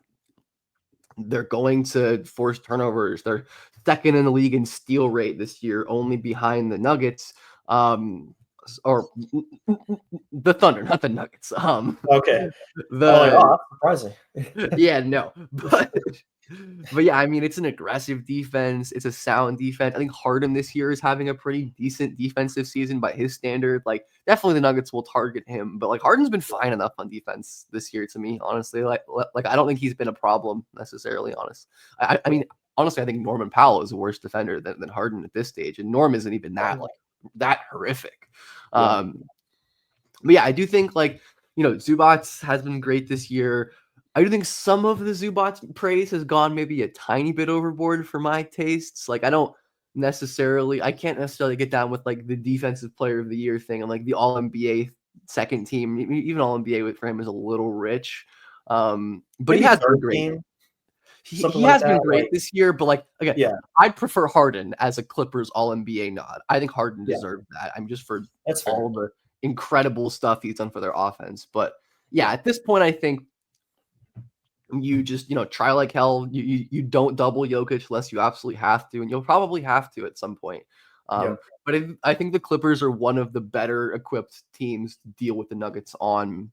they're going to force turnovers. They're second in the league in steal rate this year, only behind the Nuggets. Or the Thunder, not the Nuggets. Okay. Surprising. Yeah, no, but yeah, I mean, it's an aggressive defense. It's a sound defense. I think Harden this year is having a pretty decent defensive season by his standard. Definitely the Nuggets will target him, but Harden's been fine enough on defense this year to me, honestly. I don't think he's been a problem necessarily. I mean, honestly, I think Norman Powell is a worse defender than Harden at this stage, and Norm isn't even that horrific. But yeah, I do think Zubats has been great this year. I do think some of the Zubats praise has gone maybe a tiny bit overboard for my tastes. I can't necessarily get down with the defensive player of the year thing and the all NBA second team. Even all NBA for him is a little rich. But maybe he has been great. Team. He has been great this year, but again, I'd prefer Harden as a Clippers All-NBA nod. I think Harden deserved that. I'm just for all the incredible stuff he's done for their offense. But yeah, at this point, I think you just try like hell. You don't double Jokic unless you absolutely have to, and you'll probably have to at some point. But I think the Clippers are one of the better equipped teams to deal with the Nuggets on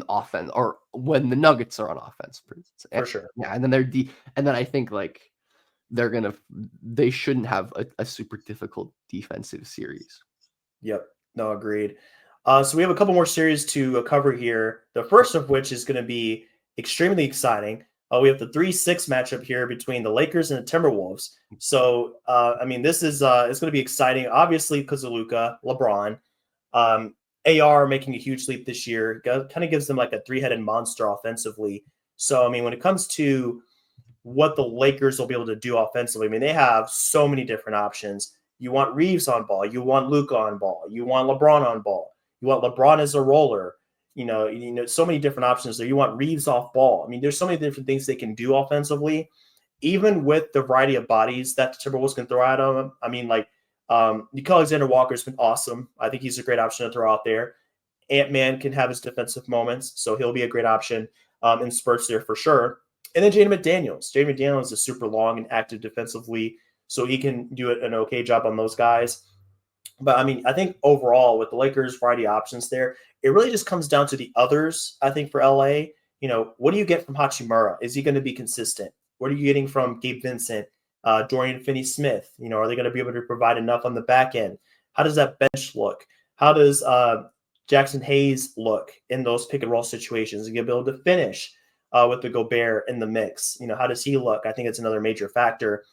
offense, or when the Nuggets are on offense, for sure. Yeah, and then and then I think they shouldn't have a super difficult defensive series. Yep. No, agreed. So we have a couple more series to cover here. The first of which is going to be extremely exciting. We have the 3-6 matchup here between the Lakers and the Timberwolves. So, this is it's going to be exciting, obviously, because of Luka, LeBron. AR making a huge leap this year, kind of gives them a three-headed monster offensively. So, when it comes to what the Lakers will be able to do offensively, they have so many different options. You want Reeves on ball. You want Luka on ball. You want LeBron on ball. You want LeBron as a roller. So many different options there. You want Reeves off ball. There's so many different things they can do offensively, even with the variety of bodies that the Timberwolves can throw at them. Nickeil Alexander-Walker's been awesome. I think he's a great option to throw out there. Ant-Man can have his defensive moments, so he'll be a great option in spurts there for sure. And then Jaden McDaniels. Jaden McDaniels is super long and active defensively, so he can do an okay job on those guys. But, I think overall with the Lakers' variety of options there, it really just comes down to the others, I think, for LA. What do you get from Hachimura? Is he going to be consistent? What are you getting from Gabe Vincent? Dorian Finney-Smith, are they going to be able to provide enough on the back end? How does that bench look? How does Jackson Hayes look in those pick and roll situations and be able to finish with the Gobert in the mix? How does he look? I think it's another major factor.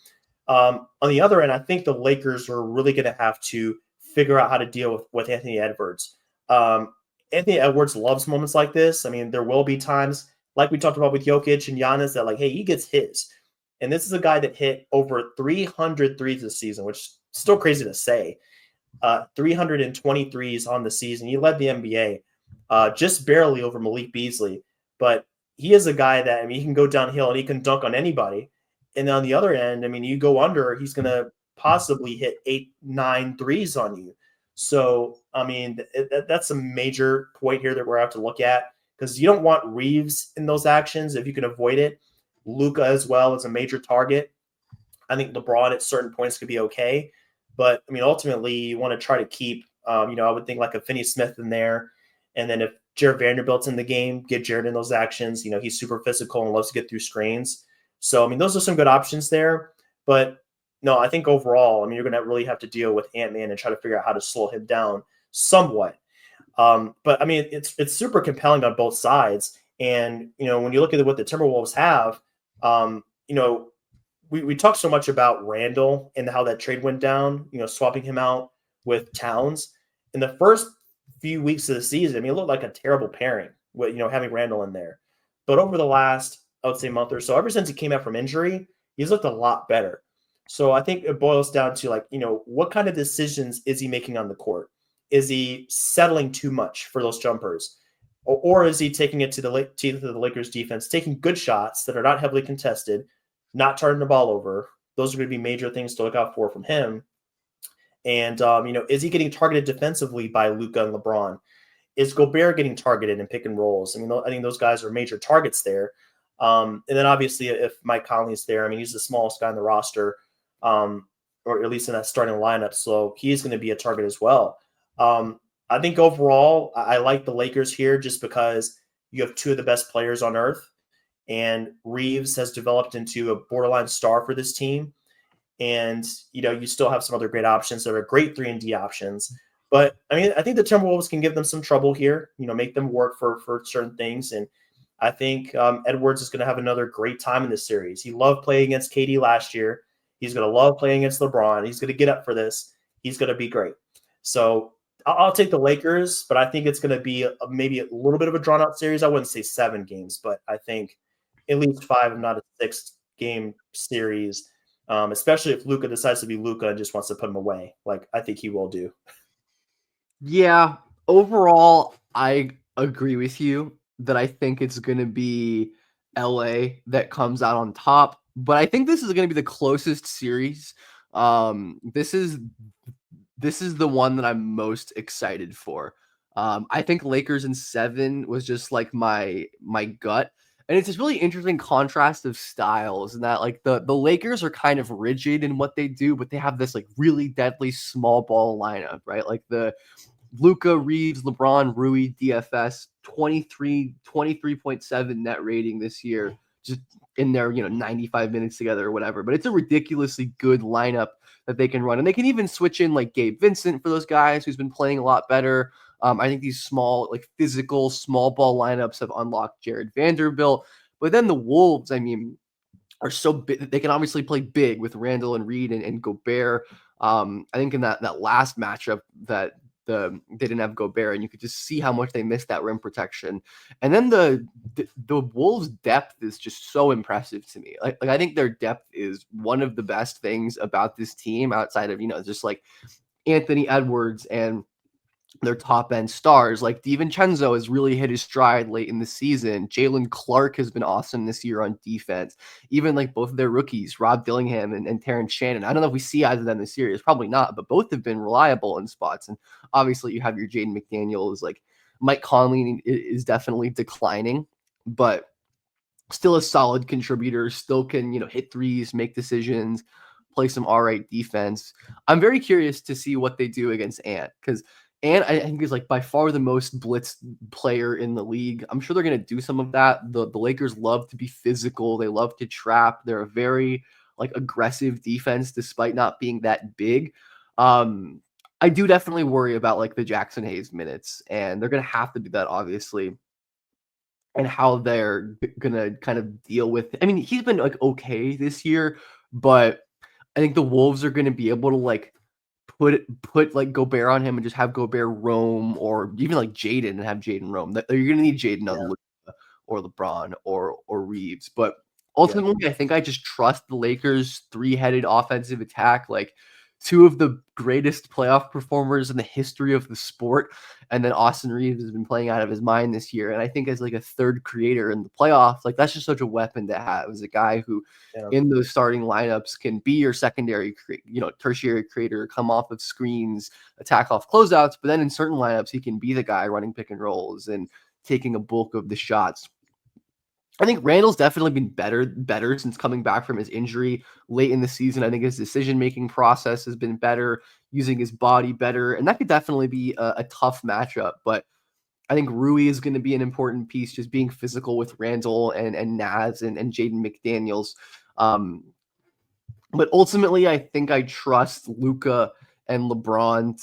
On the other end, I think the Lakers are really going to have to figure out how to deal with Anthony Edwards. Anthony Edwards loves moments like this. There will be times, like we talked about with Jokic and Giannis, that hey, he gets his. And this is a guy that hit over 300 threes this season, which is still crazy to say. 323s on the season. He led the NBA. just barely over Malik Beasley. But he is a guy that, I mean, he can go downhill and he can dunk on anybody. And on the other end, I mean, you go under, he's going to possibly hit 8, 9 threes on you. So, I mean, that's a major point here that we're have to look at, because you don't want Reeves in those actions if you can avoid it. Luka as well is a major target. I think LeBron at certain points could be okay, but I mean, ultimately, you want to try to keep, I would think like a Finney Smith in there, and then if Jared Vanderbilt's in the game, get Jared in those actions. He's super physical and loves to get through screens. So, I mean, those are some good options there. But no, I think overall, I mean, you're going to really have to deal with Ant-Man and try to figure out how to slow him down somewhat. But I mean, it's super compelling on both sides. And, when you look at what the Timberwolves have, um, we talked so much about Randall and how that trade went down, swapping him out with Towns. In the first few weeks of the season, I mean, it looked like a terrible pairing with, having Randall in there. But over the last, I would say, month or so, ever since he came out from injury, he's looked a lot better. So I think it boils down to what kind of decisions is he making on the court? Is he settling too much for those jumpers? Or is he taking it to the Lakers defense, taking good shots that are not heavily contested, not turning the ball over? Those are going to be major things to look out for from him. And, is he getting targeted defensively by Luka and LeBron? Is Gobert getting targeted in pick and rolls? I mean, I think those guys are major targets there. And then obviously if Mike Conley's there, I mean, he's the smallest guy on the roster, or at least in that starting lineup. So he's going to be a target as well. I think overall, I like the Lakers here just because you have two of the best players on earth, and Reeves has developed into a borderline star for this team. And, you still have some other great options that are great 3-and-D options. But, I mean, I think the Timberwolves can give them some trouble here, make them work for certain things. And I think Edwards is going to have another great time in this series. He loved playing against KD last year. He's going to love playing against LeBron. He's going to get up for this. He's going to be great. So I'll take the Lakers, but I think it's going to be maybe a little bit of a drawn-out series. I wouldn't say 7 games, but I think at least 5, if not a 6-game series, especially if Luka decides to be Luka and just wants to put him away. Like I think he will do. Yeah, overall, I agree with you that I think it's going to be LA that comes out on top, but I think this is going to be the closest series. This is the one that I'm most excited for. I think Lakers in 7 was just like my gut. And it's this really interesting contrast of styles, and that like the Lakers are kind of rigid in what they do, but they have this like really deadly small ball lineup, right? Like the Luka, Reeves, LeBron, Rui, DFS, 23.7 net rating this year, just in their 95 minutes together or whatever. But it's a ridiculously good lineup that they can run, and they can even switch in like Gabe Vincent for those guys who's been playing a lot better. I think these small, like physical, small ball lineups have unlocked Jared Vanderbilt. But then the Wolves, I mean, are so big. They can obviously play big with Randall and Reed and Gobert. I think in that last matchup that they didn't have Gobert, and you could just see how much they missed that rim protection. And then the Wolves' depth is just so impressive to me. Like I think their depth is one of the best things about this team outside of just like Anthony Edwards and their top end stars. Like DiVincenzo has really hit his stride late in the season. Jalen Clark has been awesome this year on defense. Even like both of their rookies, Rob Dillingham and Terrence Shannon. I don't know if we see either of them this series, probably not, but both have been reliable in spots. And obviously you have your Jaden McDaniels. Like Mike Conley is definitely declining, but still a solid contributor, still can, hit threes, make decisions, play some all right defense. I'm very curious to see what they do against Ant, because and I think he's like by far the most blitz player in the league. I'm sure they're going to do some of that. The Lakers love to be physical. They love to trap. They're a very like aggressive defense despite not being that big. I do definitely worry about like the Jackson Hayes minutes, and they're going to have to do that obviously, and how they're going to kind of deal with. I mean, he's been like okay this year, but I think the Wolves are going to be able to like put like Gobert on him and just have Gobert roam, or even like Jaden and have Jaden roam. You're gonna need Jaden on Luka or LeBron or Reeves. But ultimately, I think I just trust the Lakers' 3-headed offensive attack. Like two of the greatest playoff performers in the history of the sport. And then Austin Reeves has been playing out of his mind this year. And I think as like a third creator in the playoffs, like that's just such a weapon to have, as a guy who in those starting lineups can be your secondary, tertiary creator, come off of screens, attack off closeouts. But then in certain lineups, he can be the guy running pick and rolls and taking a bulk of the shots. I think Randall's definitely been better since coming back from his injury late in the season. I think his decision-making process has been better, using his body better, and that could definitely be a tough matchup. But I think Rui is going to be an important piece, just being physical with Randall and Naz and Jaden McDaniels. But ultimately, I think I trust Luka and LeBron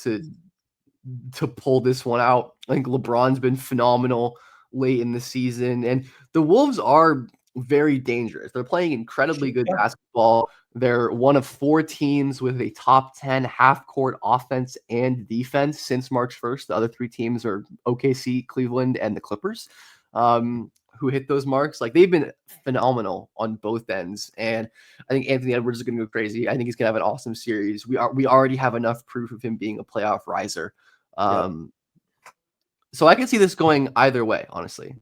to pull this one out. I think LeBron's been phenomenal late in the season, and the Wolves are very dangerous. They're playing incredibly good basketball. They're one of 4 teams with a top 10 half-court offense and defense since March 1st. The other 3 teams are OKC, Cleveland, and the Clippers, who hit those marks. Like, they've been phenomenal on both ends, and I think Anthony Edwards is going to go crazy. I think he's going to have an awesome series. We already have enough proof of him being a playoff riser. So I can see this going either way, honestly.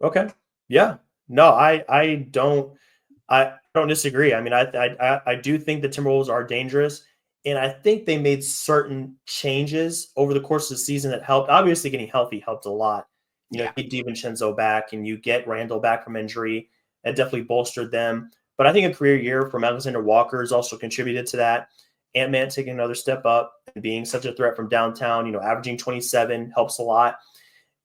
Okay. Yeah. No, I don't disagree. I mean, I do think the Timberwolves are dangerous, and I think they made certain changes over the course of the season that helped. Obviously, getting healthy helped a lot. You get DiVincenzo back, and you get Randall back from injury. That definitely bolstered them. But I think a career year from Alexander Walker has also contributed to that. Ant-Man taking another step up and being such a threat from downtown, averaging 27 helps a lot.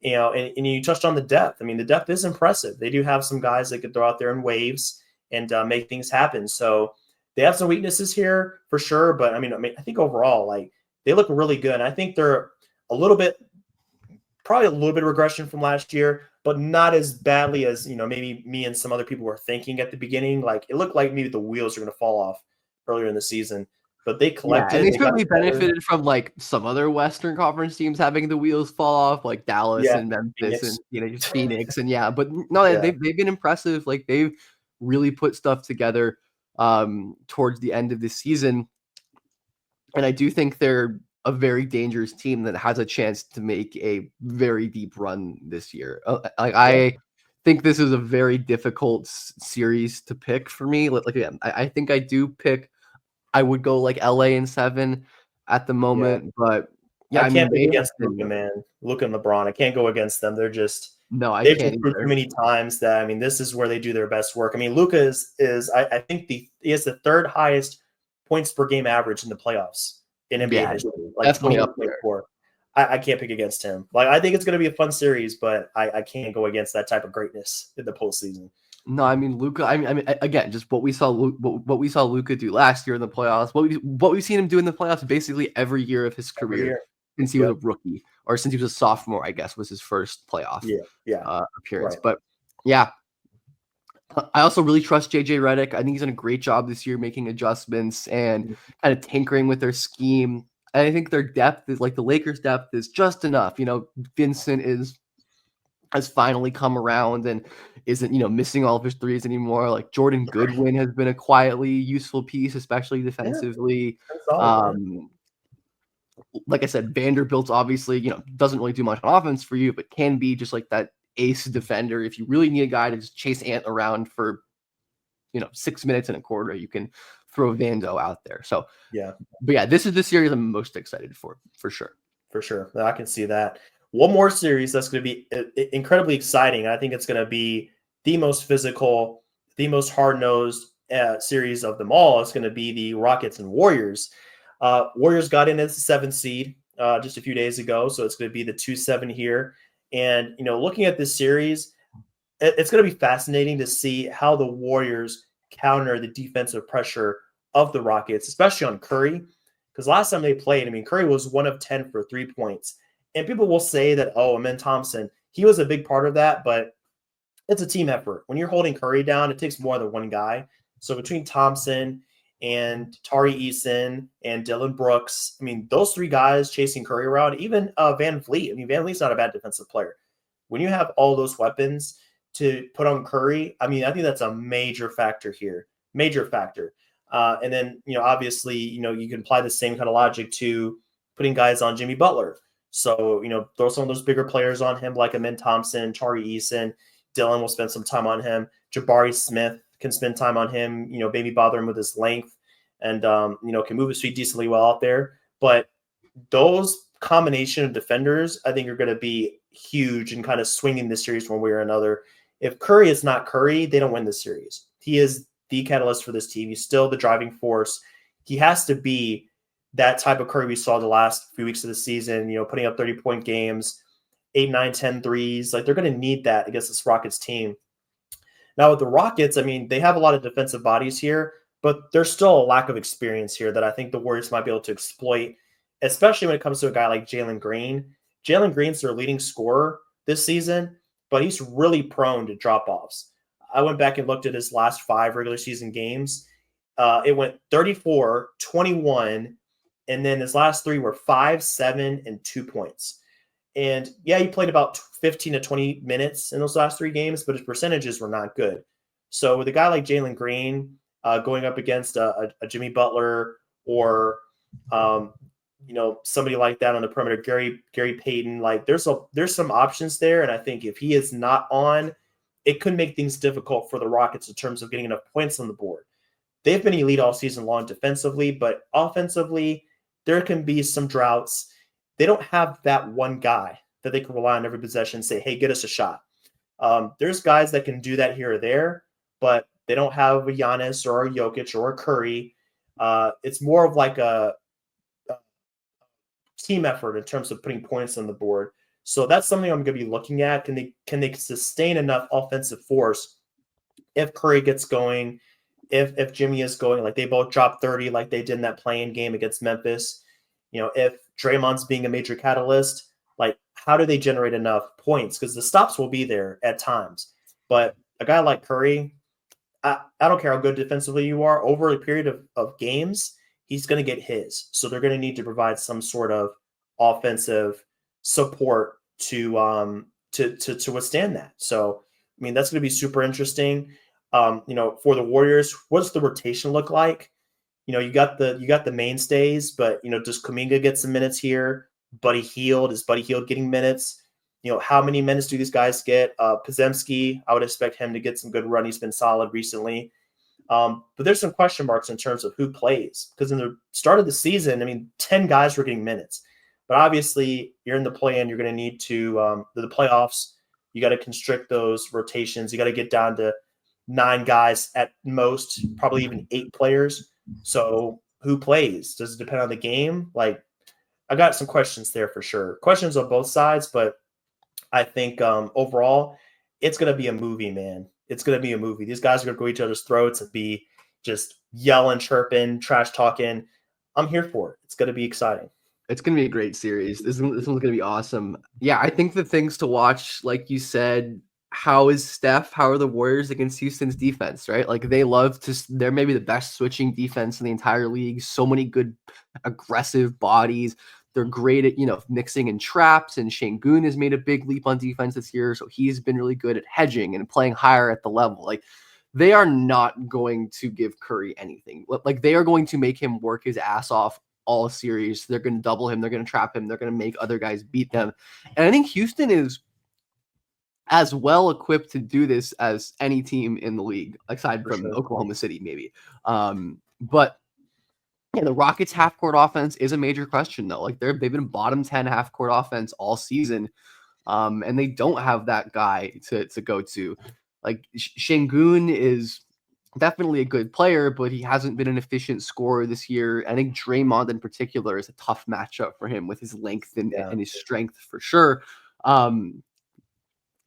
And you touched on the depth. I mean, the depth is impressive. They do have some guys that could throw out there in waves and make things happen. So they have some weaknesses here for sure. But I mean, I think overall, like, they look really good. And I think they're probably a little bit of regression from last year, but not as badly as, maybe me and some other people were thinking at the beginning. Like, it looked like maybe the wheels are going to fall off earlier in the season. But they collected. And they certainly benefited from like some other Western Conference teams having the wheels fall off, like Dallas and Memphis and just Phoenix and But no, they've been impressive. Like, they've really put stuff together towards the end of the season, and I do think they're a very dangerous team that has a chance to make a very deep run this year. I think this is a very difficult series to pick for me. Like again, I think I do pick. I would go like LA in 7 at the moment, but I can't pick against Luka, man. Luka and LeBron, I can't go against them. They're just they've been through too many times that, I mean, this is where they do their best work. I mean, Luka is I think he has the 3rd highest points per game average in the playoffs in NBA history. Like, definitely up there. I can't pick against him. Like, I think it's going to be a fun series, but I can't go against that type of greatness in the postseason. No, I mean, Luka. I mean, again, just what we saw Luka do last year in the playoffs. What we've seen him do in the playoffs basically every year of his career since he was a rookie, or since he was a sophomore, I guess, was his first playoff appearance. But I also really trust JJ Redick. I think he's done a great job this year making adjustments and kind of tinkering with their scheme. And I think their depth is like the Lakers' depth is just enough. Vincent has finally come around and isn't, missing all of his threes anymore. Like, Jordan Goodwin has been a quietly useful piece, especially defensively. Like I said, Vanderbilt's obviously, doesn't really do much on offense for you, but can be just like that ace defender. If you really need a guy to just chase Ant around for, 6 minutes and a quarter, you can throw Vando out there. So, but this is the series I'm most excited for sure. For sure. I can see that. One more series that's going to be incredibly exciting. I think it's going to be the most physical, the most hard-nosed series of them all. It's going to be the Rockets and Warriors. Warriors got in as the 7th seed just a few days ago, so it's going to be the 2-7 here. And, looking at this series, it's going to be fascinating to see how the Warriors counter the defensive pressure of the Rockets, especially on Curry. Because last time they played, I mean, Curry was 1 of 10 for 3 points. And people will say that, Amen Thompson, he was a big part of that, but it's a team effort. When you're holding Curry down, it takes more than one guy. So between Thompson and Tari Eason and Dylan Brooks, I mean, those 3 guys chasing Curry around, even Van Vliet. I mean, Van Vliet's not a bad defensive player. When you have all those weapons to put on Curry, I mean, I think that's a major factor here. Major factor. And then, obviously, you can apply the same kind of logic to putting guys on Jimmy Butler. So, throw some of those bigger players on him, like Amin Thompson, Tari Eason. Dylan will spend some time on him. Jabari Smith can spend time on him, maybe bother him with his length and, can move his feet decently well out there. But those combination of defenders, I think, are going to be huge and kind of swinging this series one way or another. If Curry is not Curry, they don't win this series. He is the catalyst for this team. He's still the driving force. He has to be that type of Curry we saw the last few weeks of the season, putting up 30-point games, 8, 9, 10 threes. Like, they're going to need that against this Rockets team. Now, with the Rockets, I mean, they have a lot of defensive bodies here, but there's still a lack of experience here that I think the Warriors might be able to exploit, especially when it comes to a guy like Jalen Green. Jalen Green's their leading scorer this season, but he's really prone to drop-offs. I went back and looked at his last 5 regular season games. It went 34, 21, and then his last 3 were 5, 7, and 2 points. And yeah, he played about 15 to 20 minutes in those last 3 games, but his percentages were not good. So with a guy like Jalen Green going up against a Jimmy Butler or somebody like that on the perimeter, Gary Payton, like there's some options there. And I think if he is not on, it could make things difficult for the Rockets in terms of getting enough points on the board. They've been elite all season long defensively, but offensively, there can be some droughts. They don't have that one guy that they can rely on every possession and say, hey, get us a shot. There's guys that can do that here or there, but they don't have a Giannis or a Jokic or a Curry. It's more of like a team effort in terms of putting points on the board. So that's something I'm going to be looking at. Can they sustain enough offensive force if Curry gets going, if Jimmy is going, like they both dropped 30 like they did in that play-in game against Memphis? If Draymond's being a major catalyst, like how do they generate enough points? Because the stops will be there at times. But a guy like Curry, I don't care how good defensively you are, over a period of games, he's going to get his. So they're going to need to provide some sort of offensive support to withstand that. So, I mean, that's going to be super interesting. For the Warriors, what's the rotation look like? You got the mainstays, but does Kuminga get some minutes here? Is Buddy Hield getting minutes? How many minutes do these guys get? Podziemski, I would expect him to get some good run. He's been solid recently. But there's some question marks in terms of who plays, because in the start of the season, I mean, 10 guys were getting minutes. But obviously, you're in the play-in. You're going to need to the playoffs. You got to constrict those rotations. You got to get down to 9 guys at most, probably even 8 players. So who plays? Does it depend on the game? Like, I got some questions there for sure. Questions on both sides, but I think overall, it's going to be a movie, man. It's going to be a movie. These guys are going to go each other's throats and be just yelling, chirping, trash talking. I'm here for it. It's going to be exciting. It's going to be a great series. This one's going to be awesome. Yeah, I think the things to watch, like you said, how is Steph? How are the Warriors against Houston's defense, right? Like they're maybe the best switching defense in the entire league. So many good aggressive bodies. They're great at, mixing in traps, and Şengün has made a big leap on defense this year. So he's been really good at hedging and playing higher at the level. Like, they are not going to give Curry anything. Like, they are going to make him work his ass off all series. They're going to double him. They're going to trap him. They're going to make other guys beat them. And I think Houston is as well equipped to do this as any team in the league, aside from Oklahoma City, maybe. But yeah, the Rockets' half-court offense is a major question, though. Like, they've been bottom 10 half-court offense all season, and they don't have that guy to go to. Like, Şengün is definitely a good player, but he hasn't been an efficient scorer this year. I think Draymond in particular is a tough matchup for him with his length and his strength for sure.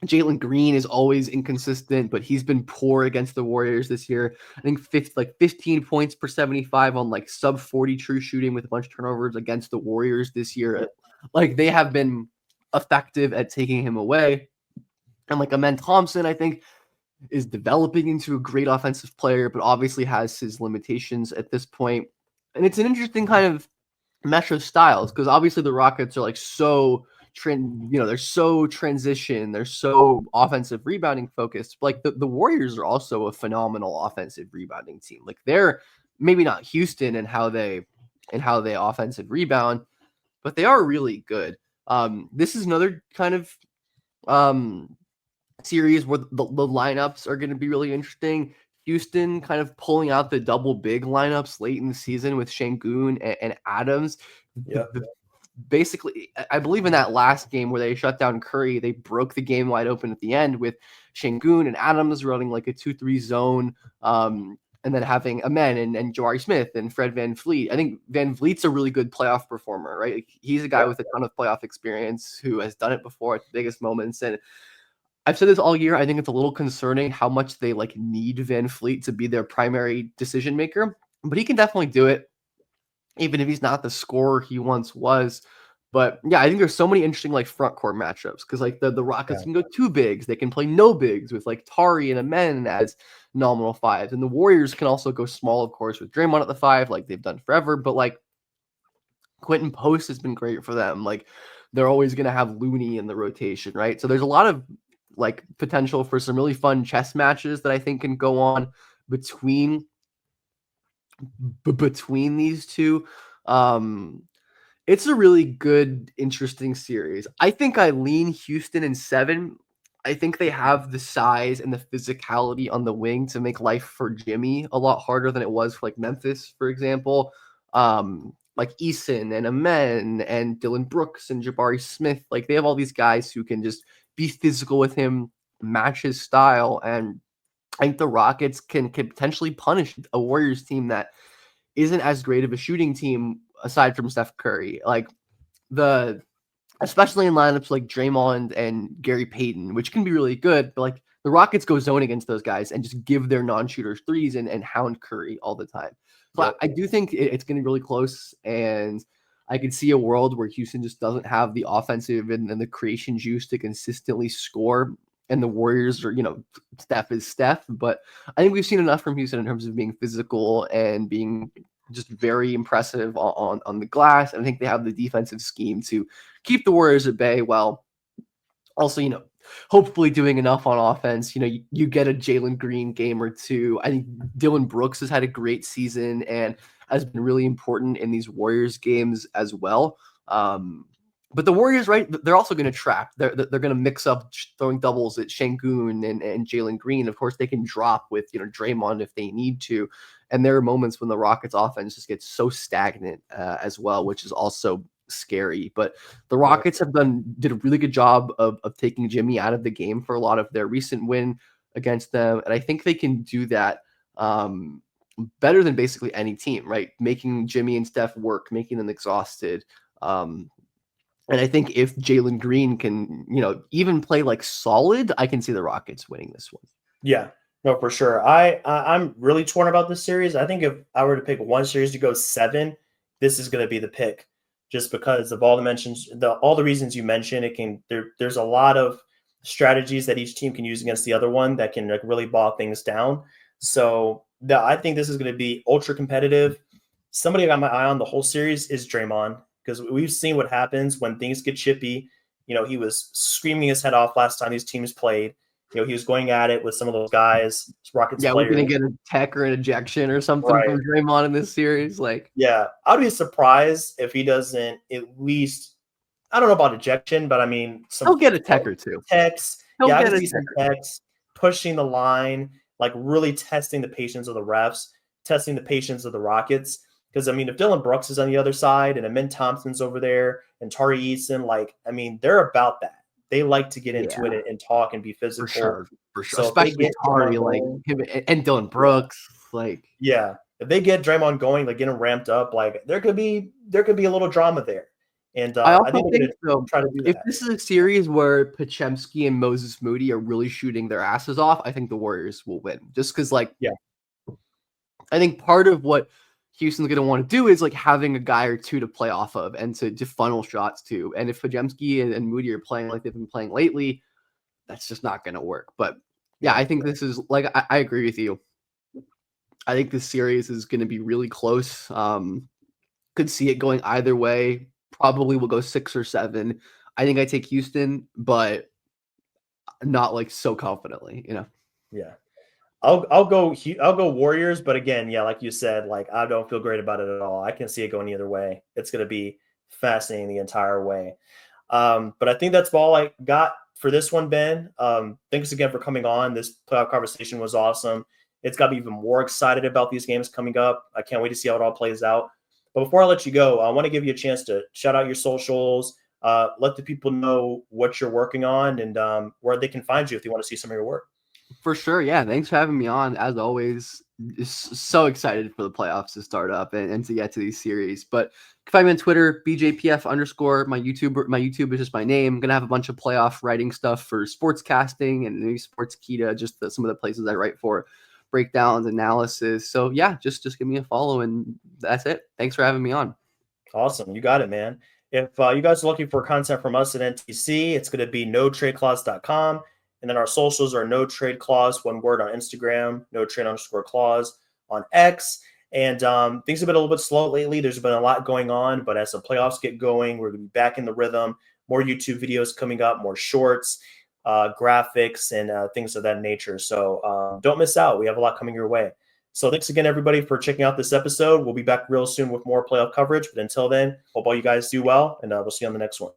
Jalen Green is always inconsistent, but he's been poor against the Warriors this year. I think 15 points per 75 on like sub 40 true shooting with a bunch of turnovers against the Warriors this year. Like, they have been effective at taking him away. And like Amin Thompson, I think, is developing into a great offensive player, but obviously has his limitations at this point. And it's an interesting kind of mesh of styles, because obviously the Rockets are like they're so transition, they're so offensive rebounding focused. Like the Warriors are also a phenomenal offensive rebounding team. Like, they're maybe not Houston and how they offensive rebound, but they are really good. This is another kind of series where the lineups are going to be really interesting. Houston kind of pulling out the double big lineups late in the season with Şengün and Adams. Yeah. Basically, I believe in that last game where they shut down Curry, they broke the game wide open at the end with Şengün and Adams running like a 2-3 zone, and then having Amen and Jabari Smith and Fred VanVleet. I think VanVleet's a really good playoff performer, right? Like, he's a guy with a ton of playoff experience who has done it before at the biggest moments. And I've said this all year. I think it's a little concerning how much they like need VanVleet to be their primary decision maker, but he can definitely do it, even if he's not the scorer he once was. But yeah, I think there's so many interesting like front court matchups because like the Rockets can go two bigs, they can play no bigs with like Tari and Amen as nominal fives, and the Warriors can also go small, of course, with Draymond at the five, like they've done forever. But like Quentin Post has been great for them. Like they're always going to have Looney in the rotation, right? So there's a lot of like potential for some really fun chess matches that I think can go on between these two. It's a really good, interesting series. I think I lean Houston in 7. I think they have the size and the physicality on the wing to make life for Jimmy a lot harder than it was for like Memphis, for example. Like Eason and Amen and Dylan Brooks and Jabari Smith. Like they have all these guys who can just be physical with him, match his style. And I think the Rockets can potentially punish a Warriors team that isn't as great of a shooting team aside from Steph Curry. Like especially in lineups like Draymond and Gary Payton, which can be really good, but like the Rockets go zone against those guys and just give their non-shooters threes and hound Curry all the time. So I do think it's going to be really close, and I could see a world where Houston just doesn't have the offensive and the creation juice to consistently score, and the Warriors are, Steph is Steph. But I think we've seen enough from Houston in terms of being physical and being just very impressive on the glass. And I think they have the defensive scheme to keep the Warriors at bay while also, hopefully doing enough on offense. You get a Jalen Green game or two. I think Dylan Brooks has had a great season and has been really important in these Warriors games as well. But the Warriors, right, they're also going to trap. They're going to mix up throwing doubles at Şengün and Jalen Green. Of course, they can drop with, Draymond if they need to. And there are moments when the Rockets offense just gets so stagnant as well, which is also scary. But the Rockets did a really good job of taking Jimmy out of the game for a lot of their recent win against them. And I think they can do that better than basically any team, right? Making Jimmy and Steph work, making them exhausted. And I think if Jalen Green can, even play like solid, I can see the Rockets winning this one. Yeah, no, for sure. I'm really torn about this series. I think if I were to pick one series to go 7, this is going to be the pick, just because of all the reasons you mentioned. There's a lot of strategies that each team can use against the other one that can like really bog things down. So I think this is going to be ultra competitive. Somebody I got my eye on the whole series is Draymond, because we've seen what happens when things get chippy. He was screaming his head off last time these teams played. He was going at it with some of those guys, Rockets players. We're going to get a tech or an ejection or something from Draymond in this series. I'd be surprised if he doesn't at least, I don't know about ejection, but I mean, he'll get a tech or two. Techs. I can see some techs pushing the line, like really testing the patience of the refs, testing the patience of the Rockets. Because, if Dylan Brooks is on the other side and Amen Thompson's over there and Tari Eason, they're about that. They like to get into it and talk and be physical. For sure. So especially Tari, him and Dylan Brooks. If they get Draymond going, get him ramped up, there could be a little drama there. And I think they'll try to do that. If this is a series where Podziemski and Moses Moody are really shooting their asses off, I think the Warriors will win. Just because, I think part of what Houston's going to want to do is having a guy or two to play off of and to funnel shots to. And if Podziemski and Moody are playing like they've been playing lately, that's just not going to work. But I think this is I agree with you. I think this series is going to be really close. Could see it going either way. Probably will go 6 or 7. I think I take Houston, but not so confidently, Yeah. I'll go Warriors, but again, yeah, like you said, like I don't feel great about it at all. I can see it going either way. It's going to be fascinating the entire way. But I think that's all I got for this one, Ben. Thanks again for coming on. This playoff conversation was awesome. It's got me even more excited about these games coming up. I can't wait to see how it all plays out. But before I let you go, I want to give you a chance to shout out your socials, let the people know what you're working on and where they can find you if they want to see some of your work. For sure. Yeah. Thanks for having me on. As always, so excited for the playoffs to start up and to get to these series. But you can find me on Twitter, BJPF_. My YouTube is just my name. I'm going to have a bunch of playoff writing stuff for sportscasting and maybe Sportskeeda, just some of the places I write for, breakdowns, analysis. So yeah, just give me a follow and that's it. Thanks for having me on. Awesome. You got it, man. If you guys are looking for content from us at NTC, it's going to be notradeclause.com. And then our socials are no trade clause, one word on Instagram, no trade_clause on X. And things have been a little bit slow lately. There's been a lot going on, but as the playoffs get going, we're going to be back in the rhythm. More YouTube videos coming up, more shorts, graphics, and things of that nature. So don't miss out. We have a lot coming your way. So thanks again, everybody, for checking out this episode. We'll be back real soon with more playoff coverage. But until then, hope all you guys do well, and we'll see you on the next one.